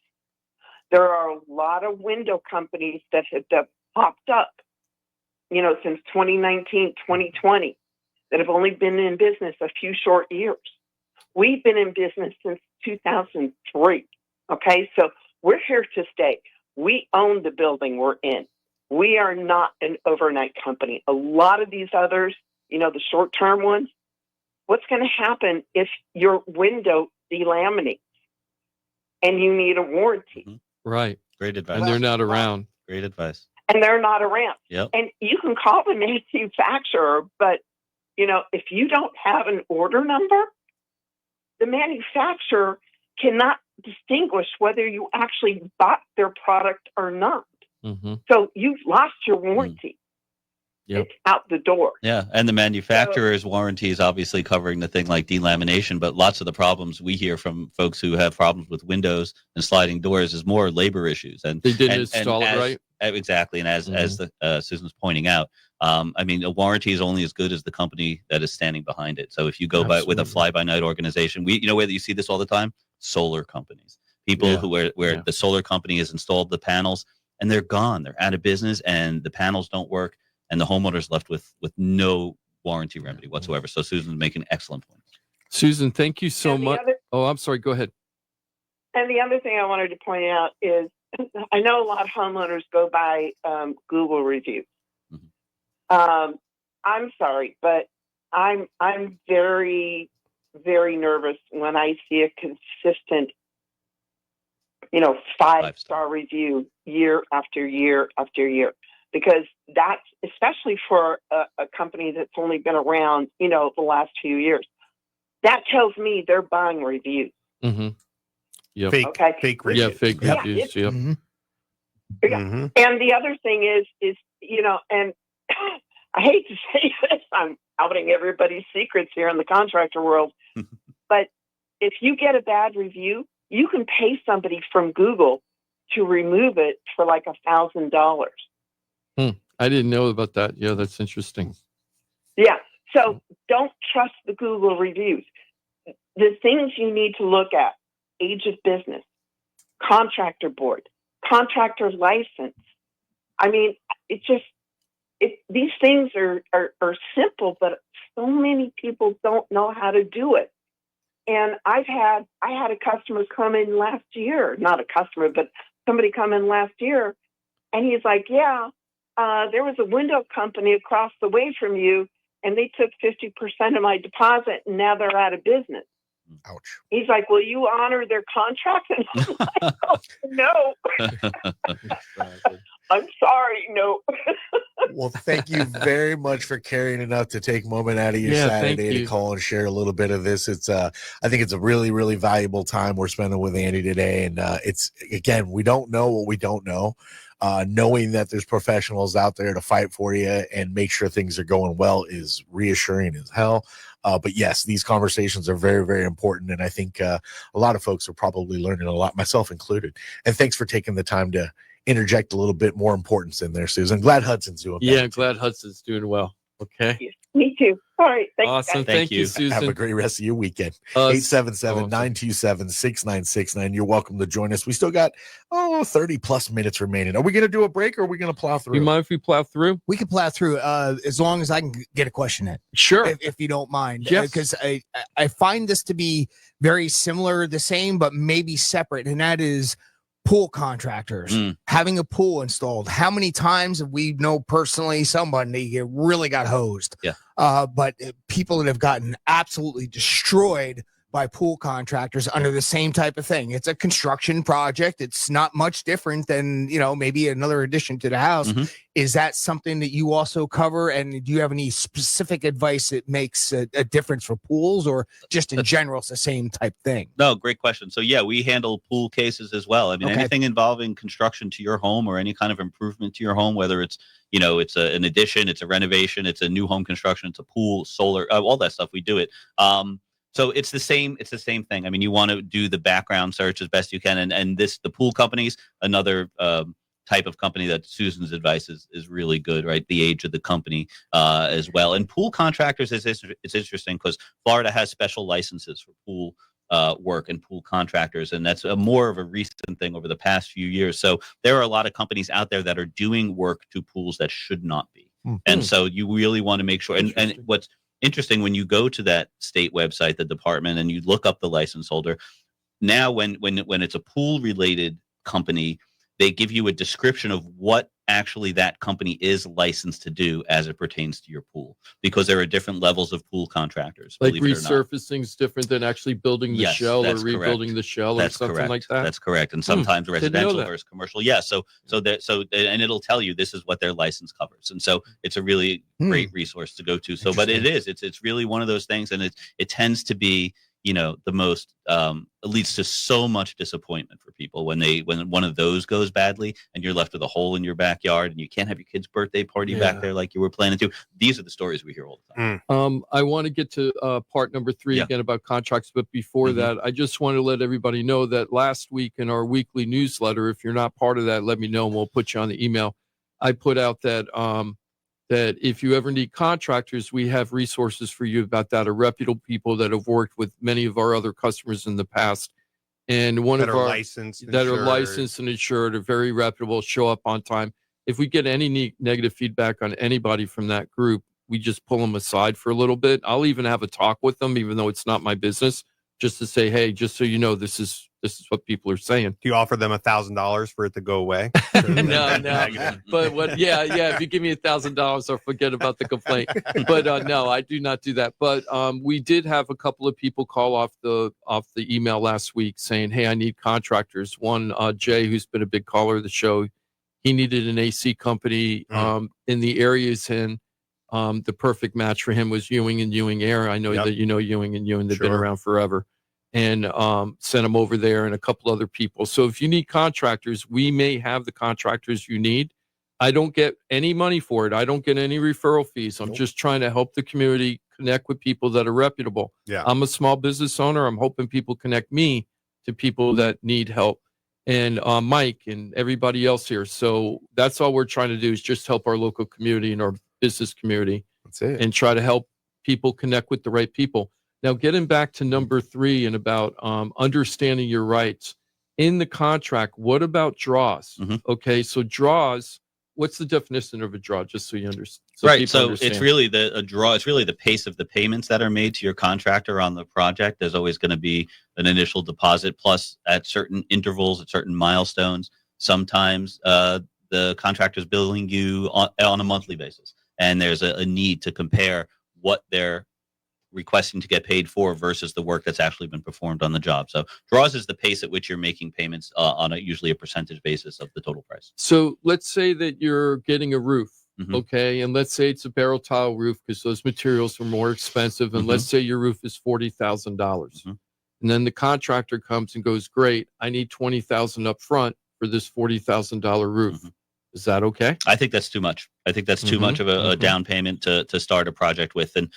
There are a lot of window companies that have popped up, since 2019, 2020, that have only been in business a few short years. We've been in business since 2003. Okay, so we're here to stay. We own the building we're in. We are not an overnight company. A lot of these others, the short-term ones, what's going to happen if your window delaminates and you need a warranty? Mm-hmm. Right. Great advice. And they're not around. Great advice. And they're not around. Yep. And you can call the manufacturer, but, if you don't have an order number, the manufacturer cannot distinguish whether you actually bought their product or not. Mm-hmm. So you've lost your warranty. Yep. It's out the door. Yeah, and the manufacturer's warranty is obviously covering the thing like delamination, but lots of the problems we hear from folks who have problems with windows and sliding doors is more labor issues. And They didn't install it right. Exactly, and as Susan's pointing out, a warranty is only as good as the company that is standing behind it. So if you go with a fly-by-night organization, where you see this all the time, solar companies, people where the solar company has installed the panels and they're gone, they're out of business, and the panels don't work. And the homeowner's left with no warranty remedy whatsoever. So Susan's making an excellent point. Susan, thank you so much. I'm sorry. Go ahead. And the other thing I wanted to point out is I know a lot of homeowners go by Google reviews. Mm-hmm. I'm sorry, but I'm very, very nervous when I see a consistent, 5-star review year after year after year. Because that's, especially for a company that's only been around, the last few years, that tells me they're buying reviews. Mm-hmm. Yep. Fake reviews. Yeah, fake reviews. Yep. Mm-hmm. And the other thing is, and I hate to say this, I'm outing everybody's secrets here in the contractor world, but if you get a bad review, you can pay somebody from Google to remove it for like $1,000. I didn't know about that. Yeah, that's interesting. Yeah. So don't trust the Google reviews. The things you need to look at: age of business, contractor board, contractor license. I mean, these things are simple, but so many people don't know how to do it. And I had a customer come in last year, not a customer, but somebody come in last year, and he's like, yeah. There was a window company across the way from you, and they took 50% of my deposit, and now they're out of business. Ouch. He's like, will you honor their contract? And I'm like, oh, no. I'm sorry, no. Well, thank you very much for caring enough to take a moment out of your Saturday to call and share a little bit of this. It's I think it's a really, really valuable time we're spending with Andy today. And it's, again, we don't know what we don't know. Knowing that there's professionals out there to fight for you and make sure things are going well is reassuring as hell. But yes, these conversations are very, very important. And I think a lot of folks are probably learning a lot, myself included. And thanks for taking the time to interject a little bit more importance in there, Susan. Glad Hudson's doing well. Yeah, glad Hudson's doing well. Okay. Me too. All right. Thanks, awesome. guys. Thank you, Susan. Have a great rest of your weekend. 877-927-6969. You're welcome to join us. We still got 30 plus minutes remaining. Are we going to do a break or are we going to plow through? You mind if we plow through? We can plow through as long as I can get a question in. Sure. If you don't mind. Yes. Because I find this to be very similar, the same, but maybe separate. And that is pool contractors having a pool installed. How many times have we know personally somebody really got hosed? Yeah. But people that have gotten absolutely destroyed by pool contractors under the same type of thing. It's a construction project. It's not much different than, maybe another addition to the house. Mm-hmm. Is that something that you also cover? And do you have any specific advice that makes a difference for pools, or just in general, it's the same type thing? No, great question. So yeah, we handle pool cases as well. I mean, anything involving construction to your home or any kind of improvement to your home, whether it's, it's an addition, it's a renovation, it's a new home construction, it's a pool, solar, all that stuff, we do it. So it's the same thing. I mean, you want to do the background search as best you can, and the pool companies, another type of company that Susan's advice is really good, right? The age of the company as well. And pool contractors it's interesting because Florida has special licenses for pool work and pool contractors, and that's more of a recent thing over the past few years. So there are a lot of companies out there that are doing work to pools that should not be. And so you really want to make sure. And what's interesting, when you go to that state website, the department, and you look up the license holder, now when it's a pool related company, they give you a description of what actually that company is licensed to do as it pertains to your pool, because there are different levels of pool contractors. Like resurfacing is different than actually building the shell or rebuilding correct. the shell That's or something correct. like that. That's correct. And sometimes residential that. versus commercial. Yeah. So and it'll tell you this is what their license covers. And so it's a really great resource to go to. So, but it's really one of those things, and it tends to be, the most, it leads to so much disappointment for people when one of those goes badly and you're left with a hole in your backyard and you can't have your kid's birthday party back there like you were planning to. These are the stories we hear all the time. I want to get to part number 3 again about contracts, but before that, I just want to let everybody know that last week in our weekly newsletter, if you're not part of that, let me know and we'll put you on the email. I put out that that if you ever need contractors, we have resources for you about that, are reputable people that have worked with many of our other customers in the past. And that are licensed and insured, are very reputable, show up on time. If we get any negative feedback on anybody from that group, we just pull them aside for a little bit. I'll even have a talk with them, even though it's not my business, just to say, hey, just so you know, this is what people are saying. Do you offer them $1,000 for it to go away? No. But if you give me $1,000, I'll forget about the complaint. But no, I do not do that. But we did have a couple of people call off the email last week saying, hey, I need contractors. One, Jay, who's been a big caller of the show, he needed an AC company in the areas in. The perfect match for him was Ewing and Ewing Air. I know that you know Ewing and Ewing. They've been around forever. And sent him over there and a couple other people. So if you need contractors, we may have the contractors you need. I don't get any money for it. I don't get any referral fees. I'm just trying to help the community connect with people that are reputable. Yeah. I'm a small business owner. I'm hoping people connect me to people that need help. And Mike and everybody else here. So that's all we're trying to do, is just help our local community and our business community. That's it. And try to help people connect with the right people. Now, getting back to number 3 and about understanding your rights in the contract, what about draws? Okay, so draws, what's the definition of a draw, just so you understand? So it's really a draw. It's really the pace of the payments that are made to your contractor on the project. There's always going to be an initial deposit, plus at certain intervals, at certain milestones. Sometimes the contractor's billing you on a monthly basis, and there's a need to compare what they're requesting to get paid for versus the work that's actually been performed on the job. So draws is the pace at which you're making payments on usually a percentage basis of the total price. So let's say that you're getting a roof, okay, and let's say it's a barrel tile roof because those materials are more expensive, and let's say your roof is $40,000, and then the contractor comes and goes, great, I need $20,000 up front for this $40,000 roof. Is that okay? I think that's too much. I think that's too much of a down payment to start a project with. And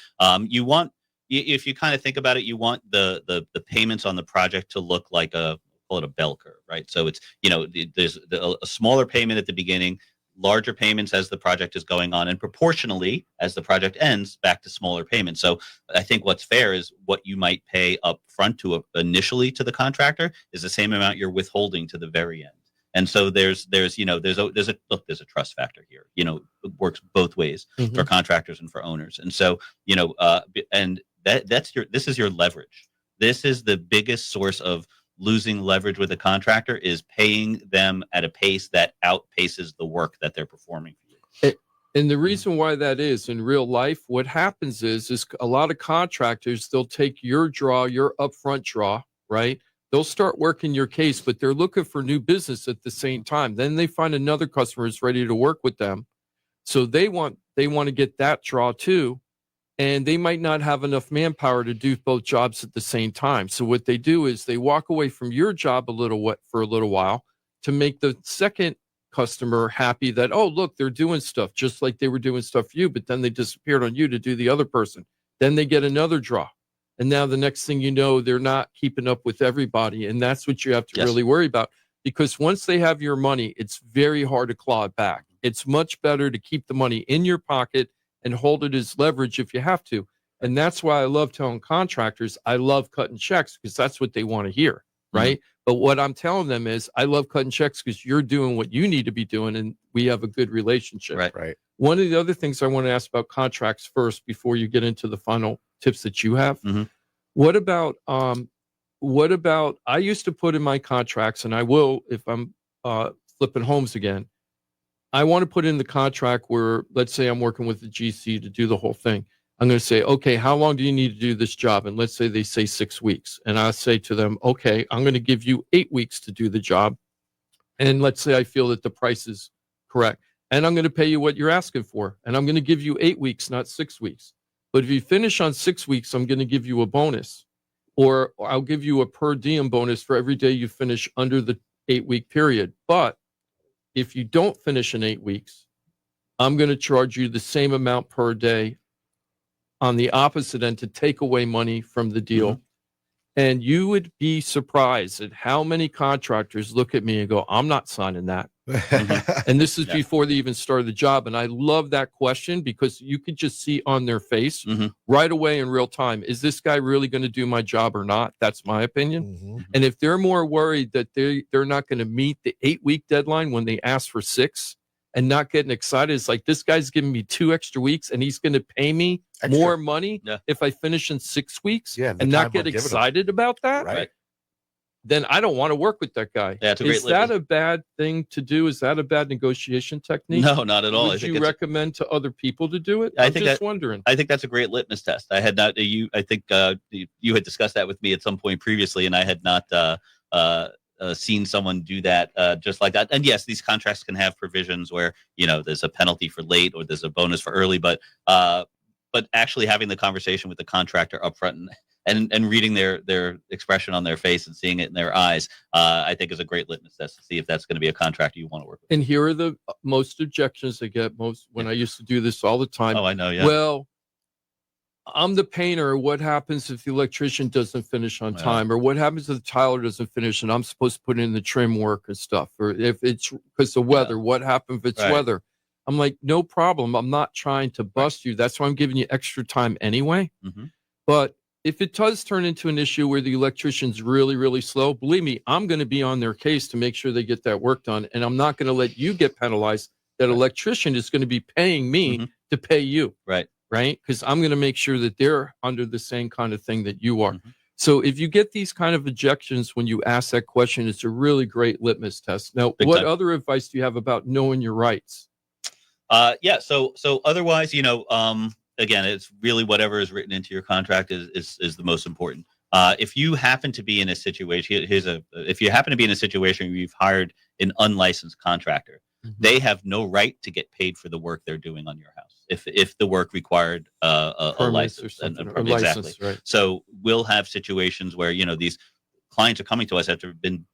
you want, if you kind of think about it, you want the payments on the project to look like call it a bell curve, right? So it's, there's a smaller payment at the beginning, larger payments as the project is going on, and proportionally as the project ends, back to smaller payments. So I think what's fair is what you might pay up front initially to the contractor is the same amount you're withholding to the very end. And so there's a trust factor here. It works both ways for contractors and for owners. And so, and this is your leverage. This is the biggest source of losing leverage with a contractor, is paying them at a pace that outpaces the work that they're performing for you. And the reason why that is, in real life, what happens is a lot of contractors, they'll take your upfront draw, right? They'll start working your case, but they're looking for new business at the same time. Then they find another customer is ready to work with them. So they want to get that draw too. And they might not have enough manpower to do both jobs at the same time. So what they do is they walk away from your job for a little while to make the second customer happy that, oh, look, they're doing stuff just like they were doing stuff for you, but then they disappeared on you to do the other person. Then they get another draw. And now the next thing you know, they're not keeping up with everybody. And that's what you have to Yes. really worry about. Because once they have your money, it's very hard to claw it back. It's much better to keep the money in your pocket and hold it as leverage if you have to. And that's why I love telling contractors, I love cutting checks because that's what they want to hear, right? But what I'm telling them is, I love cutting checks because you're doing what you need to be doing and we have a good relationship. Right. One of the other things I want to ask about contracts first before you get into the final tips that you have. What about I used to put in my contracts, and I will if I'm flipping homes again. I want to put in the contract where, let's say I'm working with the GC to do the whole thing. I'm going to say, okay, how long do you need to do this job? And let's say they say 6 weeks. And I say to them, okay, I'm going to give you 8 weeks to do the job. And let's say I feel that the price is correct. And I'm going to pay you what you're asking for. And I'm going to give you 8 weeks, not 6 weeks. But if you finish on 6 weeks, I'm going to give you a bonus. Or I'll give you a per diem bonus for every day you finish under the 8-week period. But if you don't finish in 8 weeks, I'm going to charge you the same amount per day on the opposite end to take away money from the deal. And you would be surprised at how many contractors look at me and go, I'm not signing that. And this is before they even started the job. And I love that question because you could just see on their face right away in real time, is this guy really going to do my job or not? That's my opinion. And if they're more worried that they're not going to meet the 8-week deadline when they ask for 6 and not getting excited, it's like, this guy's giving me 2 extra weeks and he's going to pay me more money if I finish in 6 weeks and not get excited about that. Right. Then I don't want to work with that guy. Yeah, it's a is great that a bad thing to do? Is that a bad negotiation technique? No, not at all. Would you recommend to other people to do it? I I'm think just wondering. I think that's a great litmus test. I had not. I think you had discussed that with me at some point previously, and I had not seen someone do that just like that. And yes, these contracts can have provisions where there's a penalty for late or there's a bonus for early, but actually having the conversation with the contractor up front and reading their expression on their face and seeing it in their eyes, I think is a great litmus test to see if that's going to be a contractor you want to work with. And here are the most objections I get when I used to do this all the time. Oh, I know. Yeah. Well, I'm the painter. What happens if the electrician doesn't finish on time? Or what happens if the tiler doesn't finish and I'm supposed to put in the trim work and stuff? Or if it's because of weather, what happens if it's weather? I'm like, no problem. I'm not trying to bust you. That's why I'm giving you extra time anyway. But if it does turn into an issue where the electrician's really, really slow, believe me, I'm going to be on their case to make sure they get that work done. And I'm not going to let you get penalized. That electrician is going to be paying me to pay you. Right. Because I'm going to make sure that they're under the same kind of thing that you are. So if you get these kind of objections when you ask that question, it's a really great litmus test. Now, what other advice do you have about knowing your rights? So otherwise, again, it's really whatever is written into your contract is the most important. If you happen to be in a situation, if you happen to be in a situation where you've hired an unlicensed contractor, they have no right to get paid for the work they're doing on your house. If the work required a license exactly. Right. So we'll have situations where these clients are coming to us after been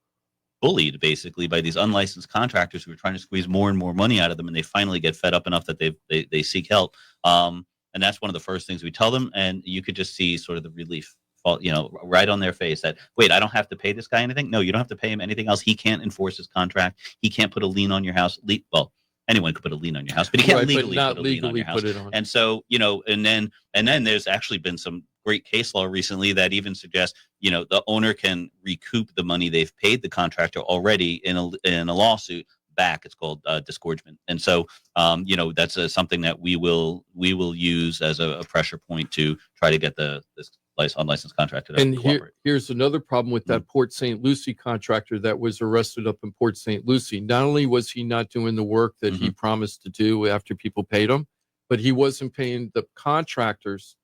bullied basically by these unlicensed contractors who are trying to squeeze more and more money out of them, and they finally get fed up enough that they seek help. And that's one of the first things we tell them, and you could just see sort of the relief fall, right on their face that, wait, I don't have to pay this guy anything? No, you don't have to pay him anything else. He can't enforce his contract. He can't put a lien on your house. Well, anyone could put a lien on your house, but he can't legally put a lien on your house. And so, and then there's actually been some great case law recently that even suggests, the owner can recoup the money they've paid the contractor already in a lawsuit back. It's called disgorgement. And so, that's something that we will use as a pressure point to try to get this unlicensed contractor to cooperate. Here's another problem with that Port St. Lucie contractor that was arrested up in Port St. Lucie. Not only was he not doing the work that he promised to do after people paid him, but he wasn't paying the contractors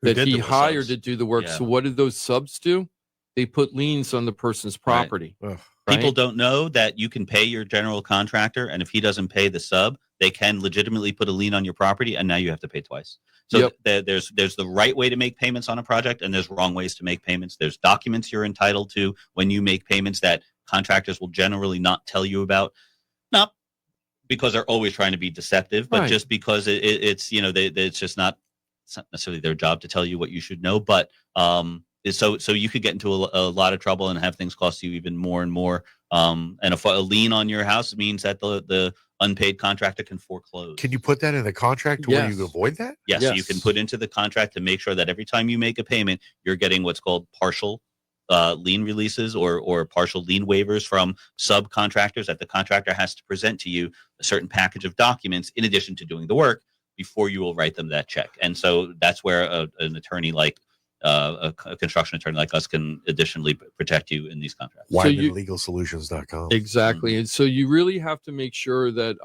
that he hired to do the work. Yeah. So what did those subs do? They put liens on the person's property. Right. People don't know that you can pay your general contractor, and if he doesn't pay the sub, they can legitimately put a lien on your property, and now you have to pay twice. So there's the right way to make payments on a project, and there's wrong ways to make payments. There's documents you're entitled to when you make payments that contractors will generally not tell you about, not because they're always trying to be deceptive, but just because it's it's just not it's not necessarily their job to tell you what you should know, but so you could get into a lot of trouble and have things cost you even more and more. And a lien on your house means that the unpaid contractor can foreclose. Can you put that in the contract where you avoid that? Yes, you can put into the contract to make sure that every time you make a payment, you're getting what's called partial lien releases or partial lien waivers from subcontractors, that the contractor has to present to you a certain package of documents in addition to doing the work before you will write them that check. And so that's where an attorney like a construction attorney like us can additionally protect you in these contracts. WymanLegalSolutions.com. Exactly. And so you really have to make sure that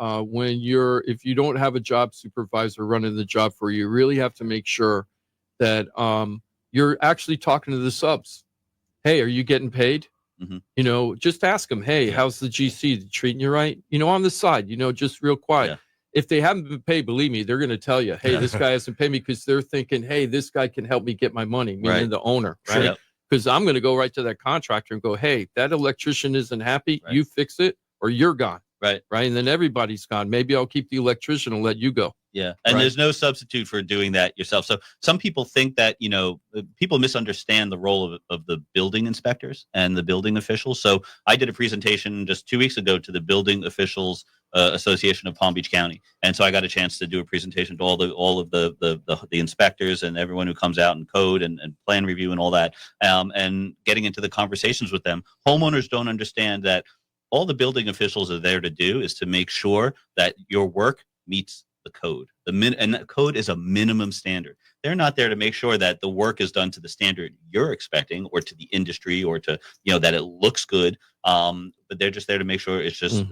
if you don't have a job supervisor running the job for you, you really have to make sure that you're actually talking to the subs. Hey, are you getting paid? Mm-hmm. Just ask them, hey, how's the GC treating you right? On the side, just real quiet. Yeah. If they haven't been paid, believe me, they're going to tell you, hey, this guy hasn't paid me, because they're thinking, hey, this guy can help me get my money, meaning the owner, right? Because I'm going to go right to that contractor and go, hey, that electrician isn't happy. Right. You fix it or you're gone. Right. And then everybody's gone. Maybe I'll keep the electrician and let you go. Yeah. And there's no substitute for doing that yourself. So some people think that, people misunderstand the role of the building inspectors and the building officials. So I did a presentation just 2 weeks ago to the Building Officials Association of Palm Beach County. And so I got a chance to do a presentation to all of the inspectors and everyone who comes out in code and plan review and all that, and getting into the conversations with them. Homeowners don't understand that all the building officials are there to do is to make sure that your work meets the code. And the code is a minimum standard. They're not there to make sure that the work is done to the standard you're expecting or to the industry or to, that it looks good. But they're just there to make sure it's just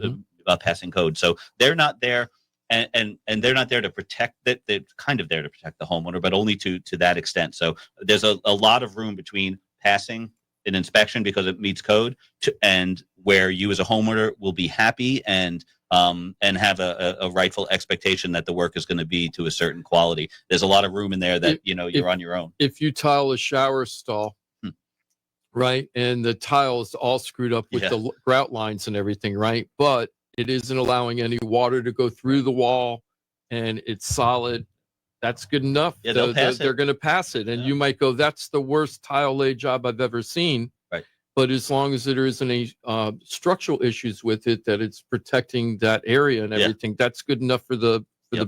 passing code. So they're not there and they're not there to protect that. They're kind of there to protect the homeowner, but only to that extent. So there's a lot of room between passing an inspection because it meets code and where you as a homeowner will be happy and have a rightful expectation that the work is going to be to a certain quality. There's a lot of room in there that, you're on your own. If you tile a shower stall, right, and the tile is all screwed up with the grout lines and everything, right, but it isn't allowing any water to go through the wall and it's solid, that's good enough. Yeah, they're going to pass it. And you might go, that's the worst tile lay job I've ever seen. Right. But as long as there isn't any structural issues with it, that it's protecting that area and everything, that's good enough for the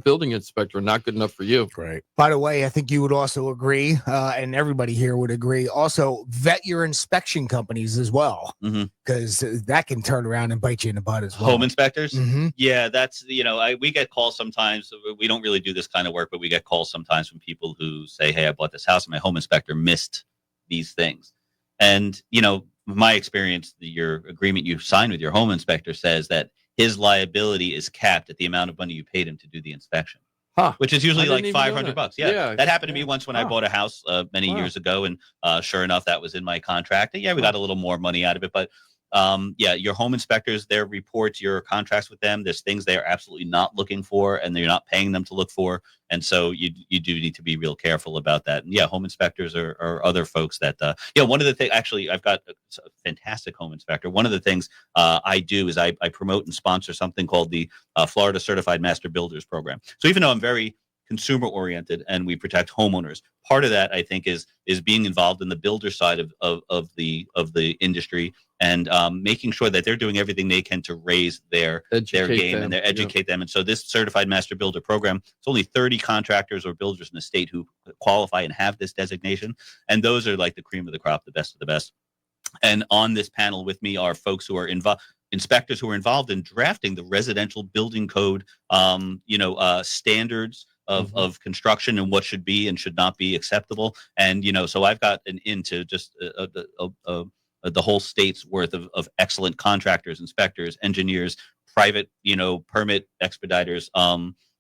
building inspector, not good enough for you. Right. By the way, I think you would also agree, and everybody here would agree, also vet your inspection companies as well, because that can turn around and bite you in the butt as well. Home inspectors? Yeah, that's, we get calls sometimes. We don't really do this kind of work, but we get calls sometimes from people who say, hey, I bought this house and my home inspector missed these things. And, my experience, your agreement you signed with your home inspector says that his liability is capped at the amount of money you paid him to do the inspection, which is usually like $500. Yeah, that happened to me once when I bought a house many years ago, and sure enough, that was in my contract. And we got a little more money out of it, but your home inspectors, their reports, your contracts with them, there's things they are absolutely not looking for, and you're not paying them to look for, and so you do need to be real careful about that. And home inspectors are other folks that one of the things, actually, I've got a fantastic home inspector. One of the things I do is I promote and sponsor something called the Florida Certified Master Builders Program. So even though I'm very consumer oriented and we protect homeowners, part of that I think is being involved in the builder side of the industry and making sure that they're doing everything they can to raise their game and educate them. And so this Certified Master Builder Program, it's only 30 contractors or builders in the state who qualify and have this designation, and those are like the cream of the crop, the best of the best. And on this panel with me are folks who are inspectors who are involved in drafting the residential building code standards of construction and what should be and should not be acceptable. And so I've got an into just the whole state's worth of excellent contractors, inspectors, engineers, private permit expediters,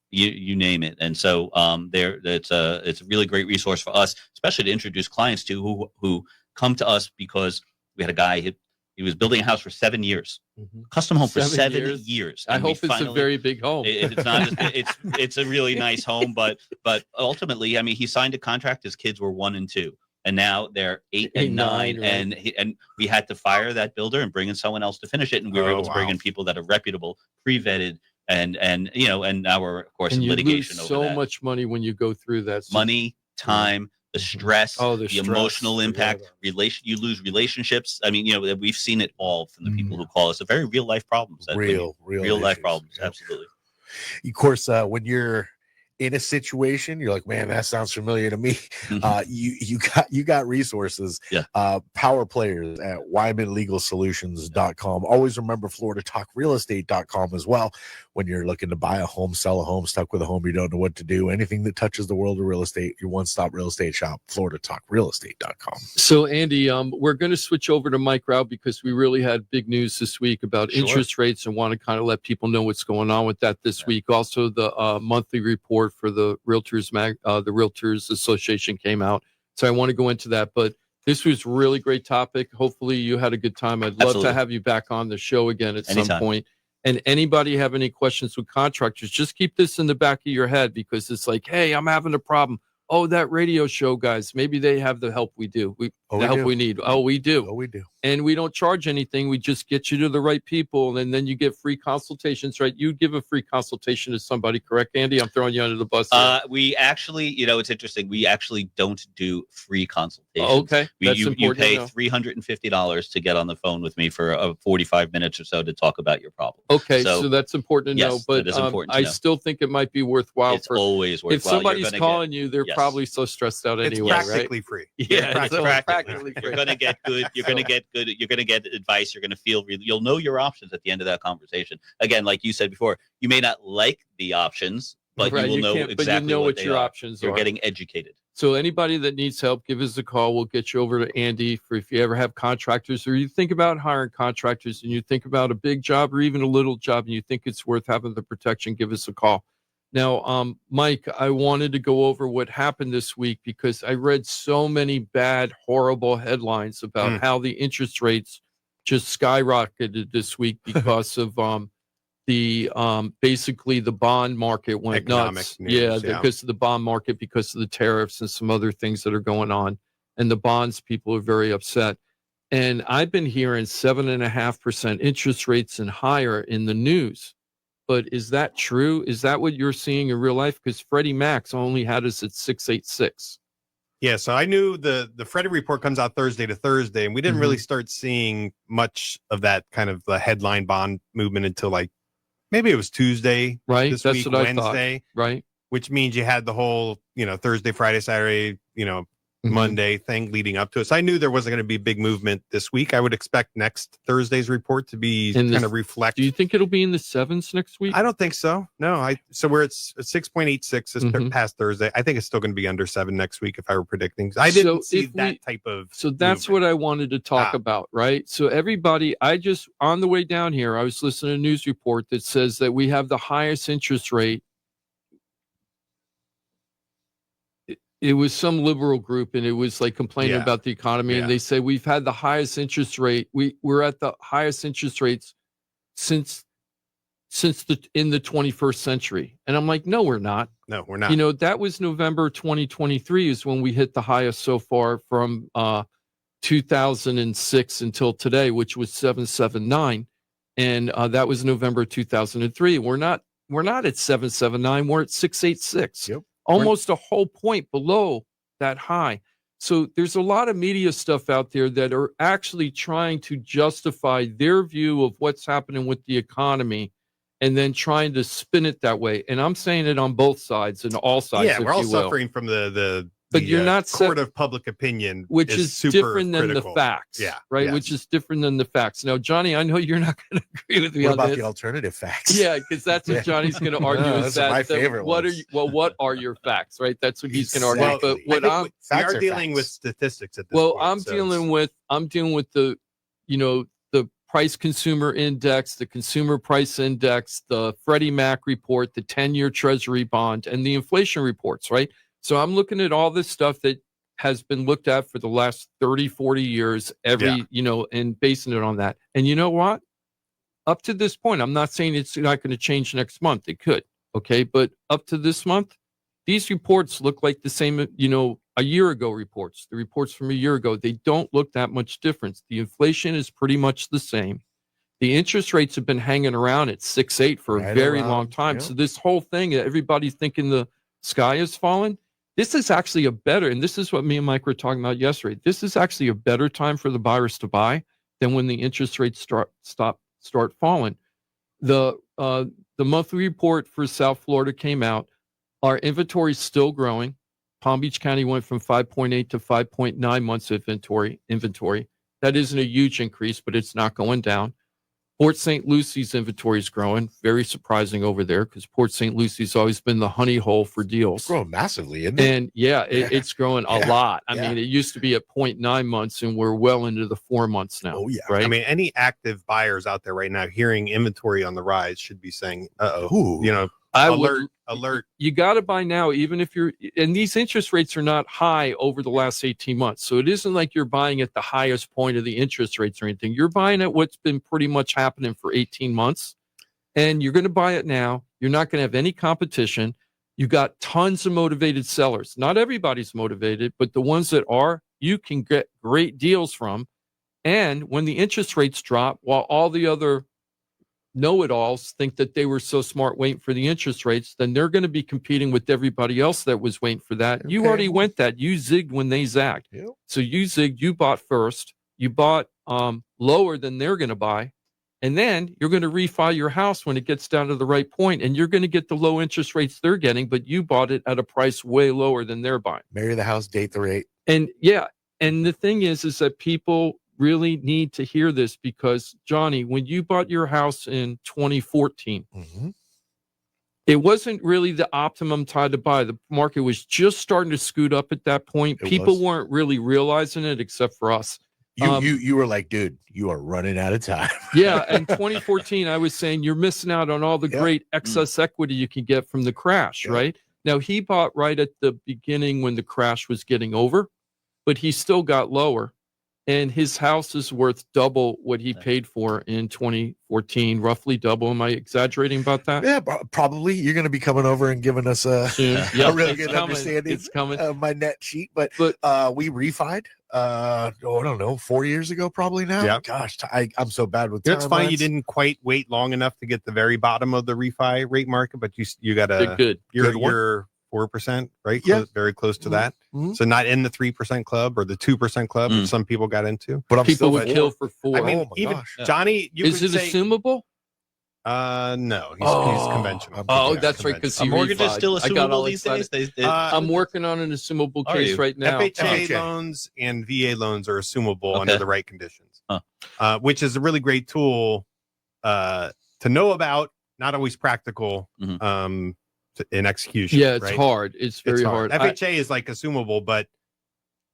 you name it. And so it's a really great resource for us, especially to introduce clients to who come to us because we had a guy he was building a house for 7 years, custom home for 7 years. I hope it's a very big home. It's not. It's a really nice home, but ultimately, I mean, he signed a contract. His kids were 1 and 2, and now they're 8 and 9. Right. And we had to fire that builder and bring in someone else to finish it. And we were able to bring in people that are reputable, pre-vetted, and now we're of course And in you litigation lose over so that. much money when you go through that. So Money, time, the stress, Oh, the the stress. emotional Forget impact, about it. you lose relationships. I mean, we've seen it all from the people Mm. who call us. A very real life problems. Real life issues. problems. Yep. Absolutely. Of course, when you're in a situation, you're like, man, that sounds familiar to me. You got resources. Yeah. Power players at wymanlegalsolutions.com. Always remember floridatalkrealestate.com as well when you're looking to buy a home, sell a home, stuck with a home, you don't know what to do. Anything that touches the world of real estate, your one-stop real estate shop, floridatalkrealestate.com. So, Andy, we're going to switch over to Mike Rao because we really had big news this week about Sure. interest rates and want to kind of let people know what's going on with that this week. Also, the monthly report for the Realtors Association came out. So I want to go into that, but this was a really great topic. Hopefully you had a good time. I'd love Absolutely. to have you back on the show again at Anytime. some point. And anybody have any questions with contractors, just keep this in the back of your head because it's like, hey, I'm having a problem. Oh, that radio show, guys, maybe they have the help we do. We need. Oh, we do. Oh, we do. And we don't charge anything. We just get you to the right people. And then you get free consultations, right? You give a free consultation to somebody, correct, Andy? I'm throwing you under the bus here. We actually, it's interesting. We actually don't do free consultations. Okay. You pay $350 to get on the phone with me for 45 minutes or so to talk about your problem. Okay. So that's important to know. Yes, But that is important to I know. still think it might be worthwhile. It's always worthwhile. If somebody's calling you, they're Yes. probably so stressed out It's anyway, practically right? free. Yeah, it's so practically. free. You're going to get good. You're going to get good. You're going to get advice. You're going to feel. You'll know your options at the end of that conversation. Again, like you said before, you may not like the options, but Right, you will know can't- exactly but you know what they your are. options You're are. getting educated. So anybody that needs help, give us a call. We'll get you over to Andy for if you ever have contractors or you think about hiring contractors and you think about a big job or even a little job and you think it's worth having the protection, give us a call. Now, Mike, I wanted to go over what happened this week because I read so many bad, horrible headlines about how the interest rates just skyrocketed this week because of basically the bond market went Economic nuts. news, Because of the bond market, because of the tariffs and some other things that are going on. And the bonds people are very upset. And I've been hearing 7.5% interest rates and higher in the news. But is that true? Is that what you're seeing in real life? Because Freddie Mac's only had us at 6.86. Yeah, so I knew the Freddie report comes out Thursday to Thursday, and we didn't really start seeing much of that kind of the headline bond movement until like maybe it was Tuesday, Right? this That's week, what I thought. Wednesday, Right? which means you had the whole, Thursday, Friday, Saturday, Monday thing leading up to it. So I knew there wasn't going to be big movement this week. I would expect next Thursday's report to be kind of reflect. Do you think it'll be in the sevens next week? I don't think so. No, so we're at 6.86 this past Thursday. I think it's still going to be under 7 next week if I were predicting. I didn't see that type of. So that's movement. what I wanted to talk about, right? So everybody, on the way down here, I was listening to a news report that says that we have the highest interest rate. It was some liberal group, and it was like complaining about the economy. And they say we've had the highest interest rate. We're at the highest interest rates since in the 21st century. And I'm like, no, we're not. No, we're not. That was November 2023 is when we hit the highest so far from 2006 until today, which was 7.79, and that was November 2003. We're not at 7.79. We're at 6.86. Yep. Almost a whole point below that high. So there's a lot of media stuff out there that are actually trying to justify their view of what's happening with the economy and then trying to spin it that way. And I'm saying it on both sides and all sides. Yeah, we're all suffering from the but you're not court of public opinion, which is super different than critical. the facts. Yeah, right. yes. Which is different than the facts. Now, Johnny, I know you're not going to agree with me What on about this. the alternative facts? Yeah, because that's what Johnny's going to argue. Those is are my that favorite what ones. what are your facts? Right. That's what he's going to argue. Exactly. But what we are dealing with statistics at this point. I'm dealing with the the price consumer index, the consumer price index, the Freddie Mac report, the 10-year Treasury bond, and the inflation reports. Right. So I'm looking at all this stuff that has been looked at for the last 30, 40 years, and basing it on that. And you know what? Up to this point, I'm not saying it's not going to change next month. It could. Okay. But up to this month, these reports look like the same, a year ago reports, the reports from a year ago. They don't look that much difference. The inflation is pretty much the same. The interest rates have been hanging around at 6.8 for a Right very around, long time. yeah. So this whole thing, everybody's thinking the sky is falling. This is actually a better, and this is what me and Mike were talking about yesterday. This is actually a better time for the buyers to buy than when the interest rates start falling. The monthly report for South Florida came out. Our inventory is still growing. Palm Beach County went from 5.8 to 5.9 months of inventory. That isn't a huge increase, but it's not going down. Port St. Lucie's inventory is growing. Very surprising over there because Port St. Lucie's always been the honey hole for deals. It's growing massively, isn't it? And it's growing a lot. I mean, it used to be at 0.9 months, and we're well into the 4 months now. Oh, yeah. Right. I mean, any active buyers out there right now hearing inventory on the rise should be saying, Ooh. you know, I alert. You got to buy now, even if you're, and these interest rates are not high over the last 18 months. So it isn't like you're buying at the highest point of the interest rates or anything. You're buying at what's been pretty much happening for 18 months. And you're going to buy it now. You're not going to have any competition. You got tons of motivated sellers. Not everybody's motivated, but the ones that are, you can get great deals from. And when the interest rates drop, while all the other know-it-alls think that they were so smart waiting for the interest rates, then they're going to be competing with everybody else that was waiting for that. You already went that. You zigged when they zagged. Yep. So you zigged, you bought first. You bought lower than they're going to buy. And then you're going to refi your house when it gets down to the right point, and you're going to get the low interest rates they're getting, but you bought it at a price way lower than they're buying. Marry the house, date the rate. And and the thing is that people really need to hear this because, Johnny, when you bought your house in 2014, it wasn't really the optimum time to buy. The market was just starting to scoot up at that point. People weren't really realizing it except for us. You were like, dude, you are running out of time. Yeah. In 2014, I was saying you're missing out on all the great excess equity you can get from the crash, right? Now, he bought right at the beginning when the crash was getting over, but he still got lower. And his house is worth double what he paid for in 2014, roughly double. Am I exaggerating about that? Yeah, probably. You're going to be coming over and giving us a really good understanding of my net sheet. But we refied, I don't know, 4 years ago, probably now. Yeah. Gosh, I'm so bad with It's funny timelines. you didn't quite wait long enough to get the very bottom of the refi rate market, but you got Did good. You're 4%, right? Yeah. Very close to that. Mhm. So not in the 3% club or the 2% club that some people got into. But I'm People still would kill for 4. I mean, Oh my even gosh. Johnny, you Is could it say, assumable? no, he's conventional. Oh, that's right. Because A mortgage is still I got all assumable these days. excited. They- I'm working on an assumable Are case you? right now. FHA FHA. loans and VA loans are assumable Okay. under the right conditions, Huh. which is a really great tool to know about. Not always practical in execution. Yeah, it's right? hard. It's very hard. FHA is like assumable, but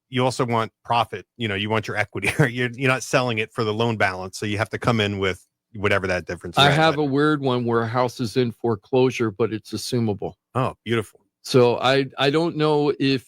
you also want profit. You want your equity. Right? You're not selling it for the loan balance, so you have to come in with whatever that difference is. I have a weird one where a house is in foreclosure, but it's assumable. Oh, beautiful. So I don't know if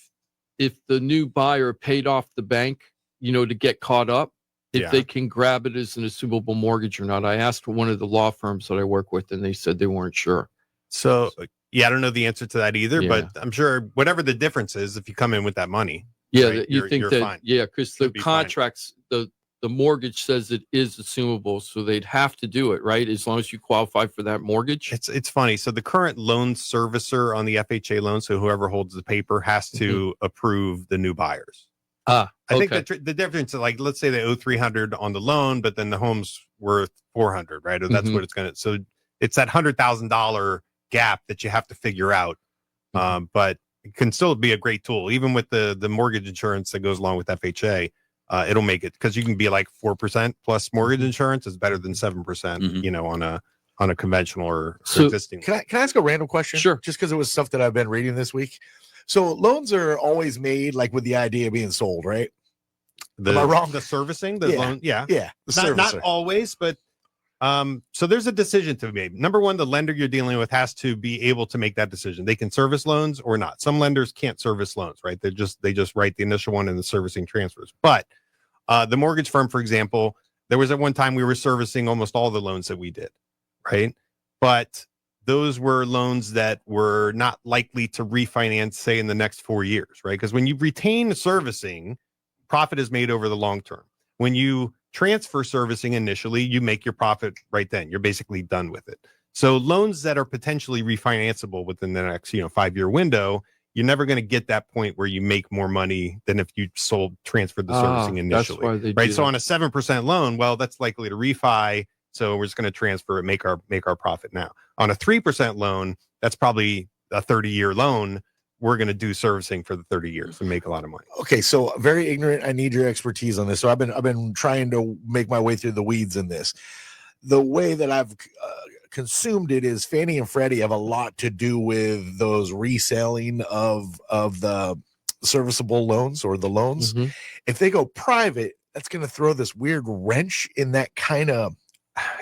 the new buyer paid off the bank, to get caught up, if they can grab it as an assumable mortgage or not. I asked one of the law firms that I work with, and they said they weren't sure. So yeah, I don't know the answer to that either, Yeah. but I'm sure whatever the difference is, if you come in with that money, Yeah, right, you think you're that? fine. Yeah, because the Should be fine. contracts, the mortgage says it is assumable, so they'd have to do it, right? As long as you qualify for that mortgage. It's funny. So the current loan servicer on the FHA loan, so whoever holds the paper, has to approve the new buyers. I think the difference is, like, let's say they owe 300 on the loan, but then the home's worth 400, right? Or that's what it's going to. So it's that $100,000 gap that you have to figure out. But it can still be a great tool, even with the mortgage insurance that goes along with FHA. It'll make it, because you can be like 4% plus mortgage insurance is better than 7%, on a conventional or existing. Can I ask a random question? Sure. Just because it was stuff that I've been reading this week. So loans are always made like with the idea of being sold, right? Am I wrong? The servicing, the Yeah. loan, yeah. Yeah. The Not servicer. always, but so there's a decision to be made. Number one, the lender you're dealing with has to be able to make that decision. They can service loans or not. Some lenders can't service loans, right? They just write the initial one and the servicing transfers. But the mortgage firm, for example, there was at one time we were servicing almost all the loans that we did, right? But those were loans that were not likely to refinance, say, in the next 4 years, right? Because when you retain servicing, profit is made over the long term. When you transfer servicing initially, you make your profit right then. You're basically done with it. So loans that are potentially refinanceable within the next, 5-year window, you're never going to get that point where you make more money than if you transferred the servicing initially. That's why they right? do So that. on a 7% loan, well, that's likely to refi. So we're just going to transfer it, make our profit now. On a 3% loan, that's probably a 30-year loan. We're going to do servicing for the 30 years and make a lot of money. Okay, so very ignorant. I need your expertise on this. So I've been trying to make my way through the weeds in this. The way that I've consumed it is Fannie and Freddie have a lot to do with those reselling of the serviceable loans or the loans. Mhm. If they go private, that's going to throw this weird wrench in that kind of.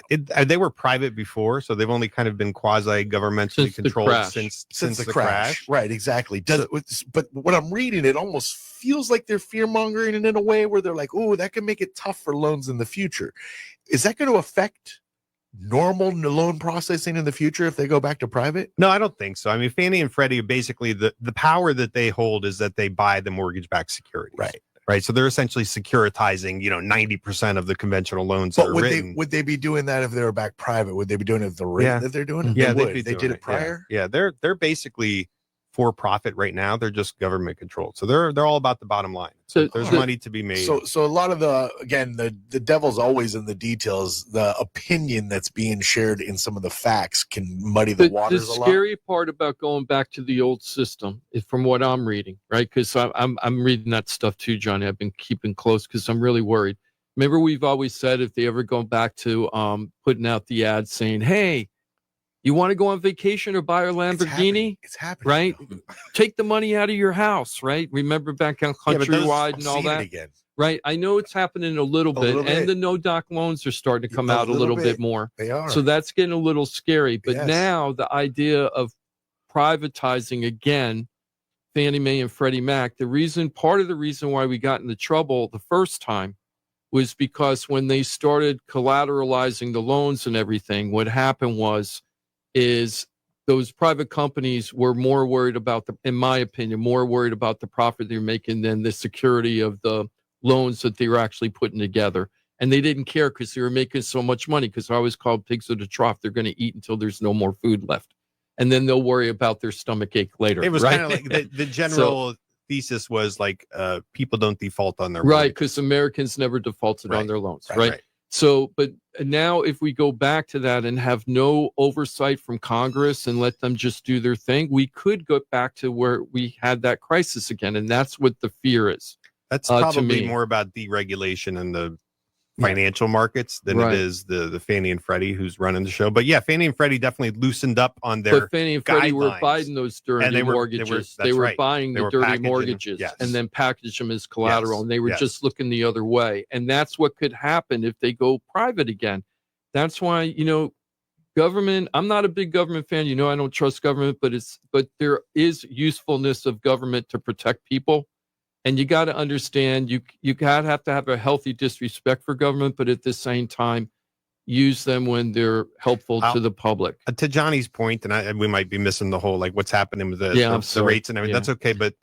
They were private before, so they've only kind of been quasi-governmentally Since the controlled crash. since the crash. Right, exactly. But what I'm reading, it almost feels like they're fear-mongering it in a way where they're like, oh, that can make it tough for loans in the future. Is that going to affect normal loan processing in the future if they go back to private? No, I don't think so. I mean, Fannie and Freddie, basically the power that they hold is that they buy the mortgage-backed securities. Right. So they're essentially securitizing, 90% of the conventional loans that But are written. would they be doing that if they were back private? Would they be doing it at the rate that they're doing it? Yeah, they they'd be They doing did it yeah. prior. Yeah, they're basically for profit right now. They're just government controlled. So they're all about the bottom line. So there's money to be made. So a lot of the devil's always in the details. The opinion that's being shared in some of the facts can muddy the waters a lot. The scary part about going back to the old system is from what I'm reading, right? Because I'm reading that stuff too, Johnny. I've been keeping close because I'm really worried. Remember, we've always said if they ever go back to putting out the ad saying, "Hey, you want to go on vacation or buy a Lamborghini?" It's happening, right? Take the money out of your house, right? Remember back on Countrywide and all that, again. right? I know it's happening a little bit, and the no-doc loans are starting to come out a little bit more. They are. So that's getting a little scary. But Yes. now the idea of privatizing again, Fannie Mae and Freddie Mac, part of the reason why we got into trouble the first time was because when they started collateralizing the loans and everything, what happened is those private companies were more worried about in my opinion, more worried about the profit they're making than the security of the loans that they were actually putting together. And they didn't care because they were making so much money, because I always call pigs of the trough. They're going to eat until there's no more food left. And then they'll worry about their stomach ache later. It was right? kind of like the general thesis was like people don't default on their right, mortgage. because Americans never defaulted on their loans. Right. So, but now if we go back to that and have no oversight from Congress and let them just do their thing, we could go back to where we had that crisis again. And that's what the fear is. That's probably more about deregulation and the financial markets than it is the Fannie and Freddie who's running the show. But yeah, Fannie and Freddie definitely loosened up on their But Fannie and Freddie were buying those dirty mortgages. They were buying the dirty mortgages and then package them as collateral. And they were just looking the other way. And that's what could happen if they go private again. That's why, government, I'm not a big government fan. I don't trust government, but there is usefulness of government to protect people. And you got to understand, you got to have a healthy disrespect for government, but at the same time, use them when they're helpful to the public. To Johnny's point, and we might be missing the whole like what's happening with the rates and everything. Yeah. That's okay, but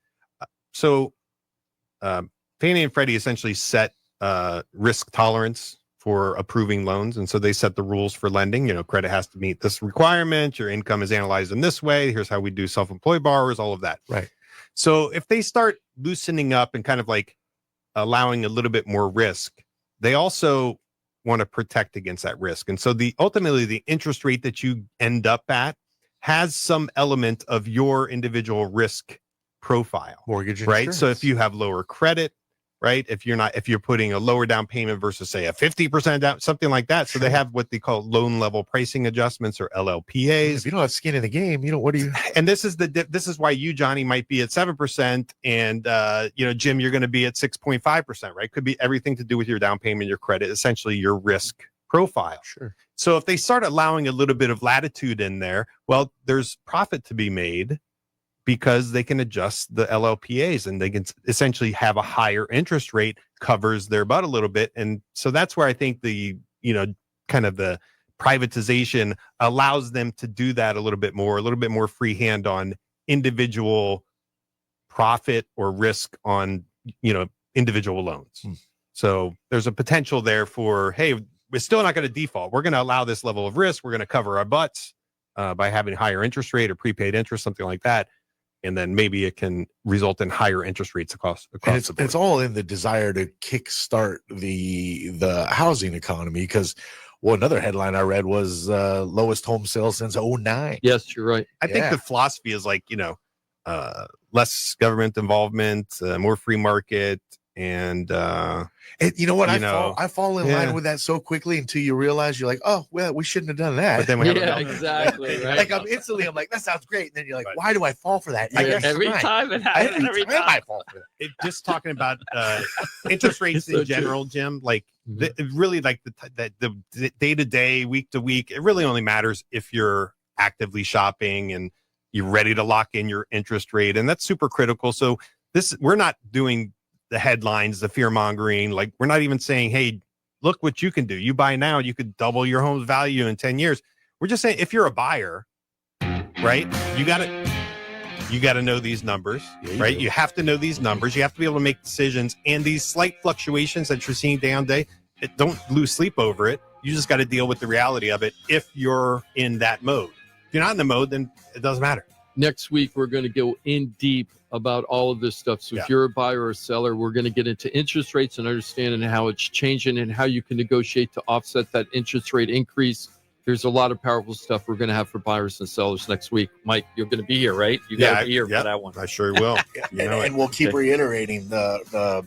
so Fannie and Freddie essentially set risk tolerance for approving loans, and so they set the rules for lending. Credit has to meet this requirement. Your income is analyzed in this way. Here's how we do self-employed borrowers. All of that. Right. So if they start loosening up and kind of like allowing a little bit more risk, they also want to protect against that risk. And so ultimately the interest rate that you end up at has some element of your individual risk profile. Mortgage insurance. Right. So if you have lower credit, right, if you're putting a lower down payment versus say a 50% down, something like that. So they have what they call loan level pricing adjustments, or LLPAs. If you don't have skin in the game, what do you? And this is why you, Johnny, might be at 7%, and Jim, you're going to be at 6.5%, right? Could be everything to do with your down payment, your credit, essentially your risk profile. Sure. So if they start allowing a little bit of latitude in there, well, there's profit to be made, because they can adjust the LLPAs and they can essentially have a higher interest rate, covers their butt a little bit. And so that's where I think the privatization allows them to do that a little bit more free hand on individual profit or risk on, individual loans. So there's a potential there for, hey, we're still not going to default. We're going to allow this level of risk. We're going to cover our butts by having higher interest rate or prepaid interest, something like that. And then maybe it can result in higher interest rates across the board. It's all in the desire to kickstart the housing economy, because another headline I read was lowest home sales since 2009. Yes, you're right. I think the philosophy is like, less government involvement, more free market, and you know what? I fall in line with that so quickly until you realize you're like, oh, well, we shouldn't have done that. But then we have exactly. Right. Like I'm like, that sounds great. And then you're like, why do I fall for that? Yeah, every time it happens. Every time I fall for that. Just talking about interest rates in general, Jim, like really like the day to day, week to week, it really only matters if you're actively shopping and you're ready to lock in your interest rate. And that's super critical. So we're not doing the headlines, the fear mongering. Like, we're not even saying, hey, look what you can do. You buy now, you could double your home's value in 10 years. We're just saying, if you're a buyer, right, you got to know these numbers, right? You have to know these numbers. You have to be able to make decisions. And these slight fluctuations that you're seeing day on day, don't lose sleep over it. You just got to deal with the reality of it if you're in that mode. If you're not in the mode, then it doesn't matter. Next week, we're going to go in deep about all of this stuff. So if you're a buyer or a seller, we're going to get into interest rates and understanding how it's changing and how you can negotiate to offset that interest rate increase. There's a lot of powerful stuff we're going to have for buyers and sellers next week. Mike, you're going to be here, right? You got to be here for that one. I sure will. And we'll keep reiterating the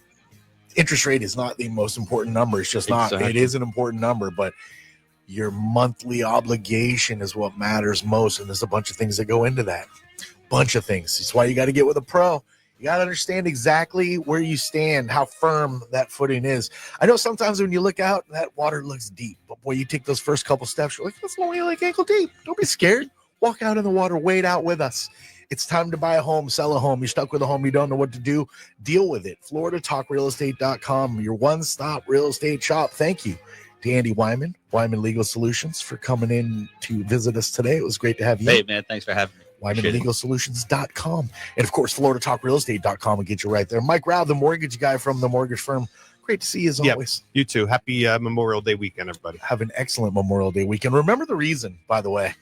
interest rate is not the most important number. It's just not. It is an important number, but your monthly obligation is what matters most. And there's a bunch of things that go into that. Bunch of things. It's why you got to get with a pro. You got to understand exactly where you stand, how firm that footing is. I know sometimes when you look out, that water looks deep. But boy, you take those first couple steps, you're like, that's only like ankle deep. Don't be scared. Walk out in the water. Wade out with us. It's time to buy a home, sell a home. You're stuck with a home. You don't know what to do. Deal with it. FloridaTalkRealEstate.com, your one-stop real estate shop. Thank you to Andy Wyman, Wyman Legal Solutions, for coming in to visit us today. It was great to have you. Hey, man, thanks for having me. WymanLegalSolutions.com. And, of course, FloridaTalkRealEstate.com will get you right there. Mike Rao, the mortgage guy from the mortgage firm. Great to see you as always. You too. Happy Memorial Day weekend, everybody. Have an excellent Memorial Day weekend. Remember the reason, by the way.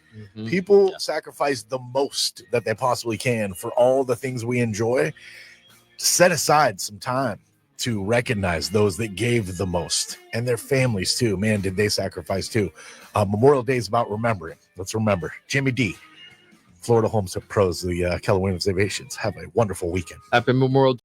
People sacrifice the most that they possibly can for all the things we enjoy. Set aside some time to recognize those that gave the most, and their families too. Man, did they sacrifice too. Memorial Day is about remembering. Let's remember. Jimmy D, Florida Homes Pros, the Keller Williams Innovations. Have a wonderful weekend. Happy Memorial Day.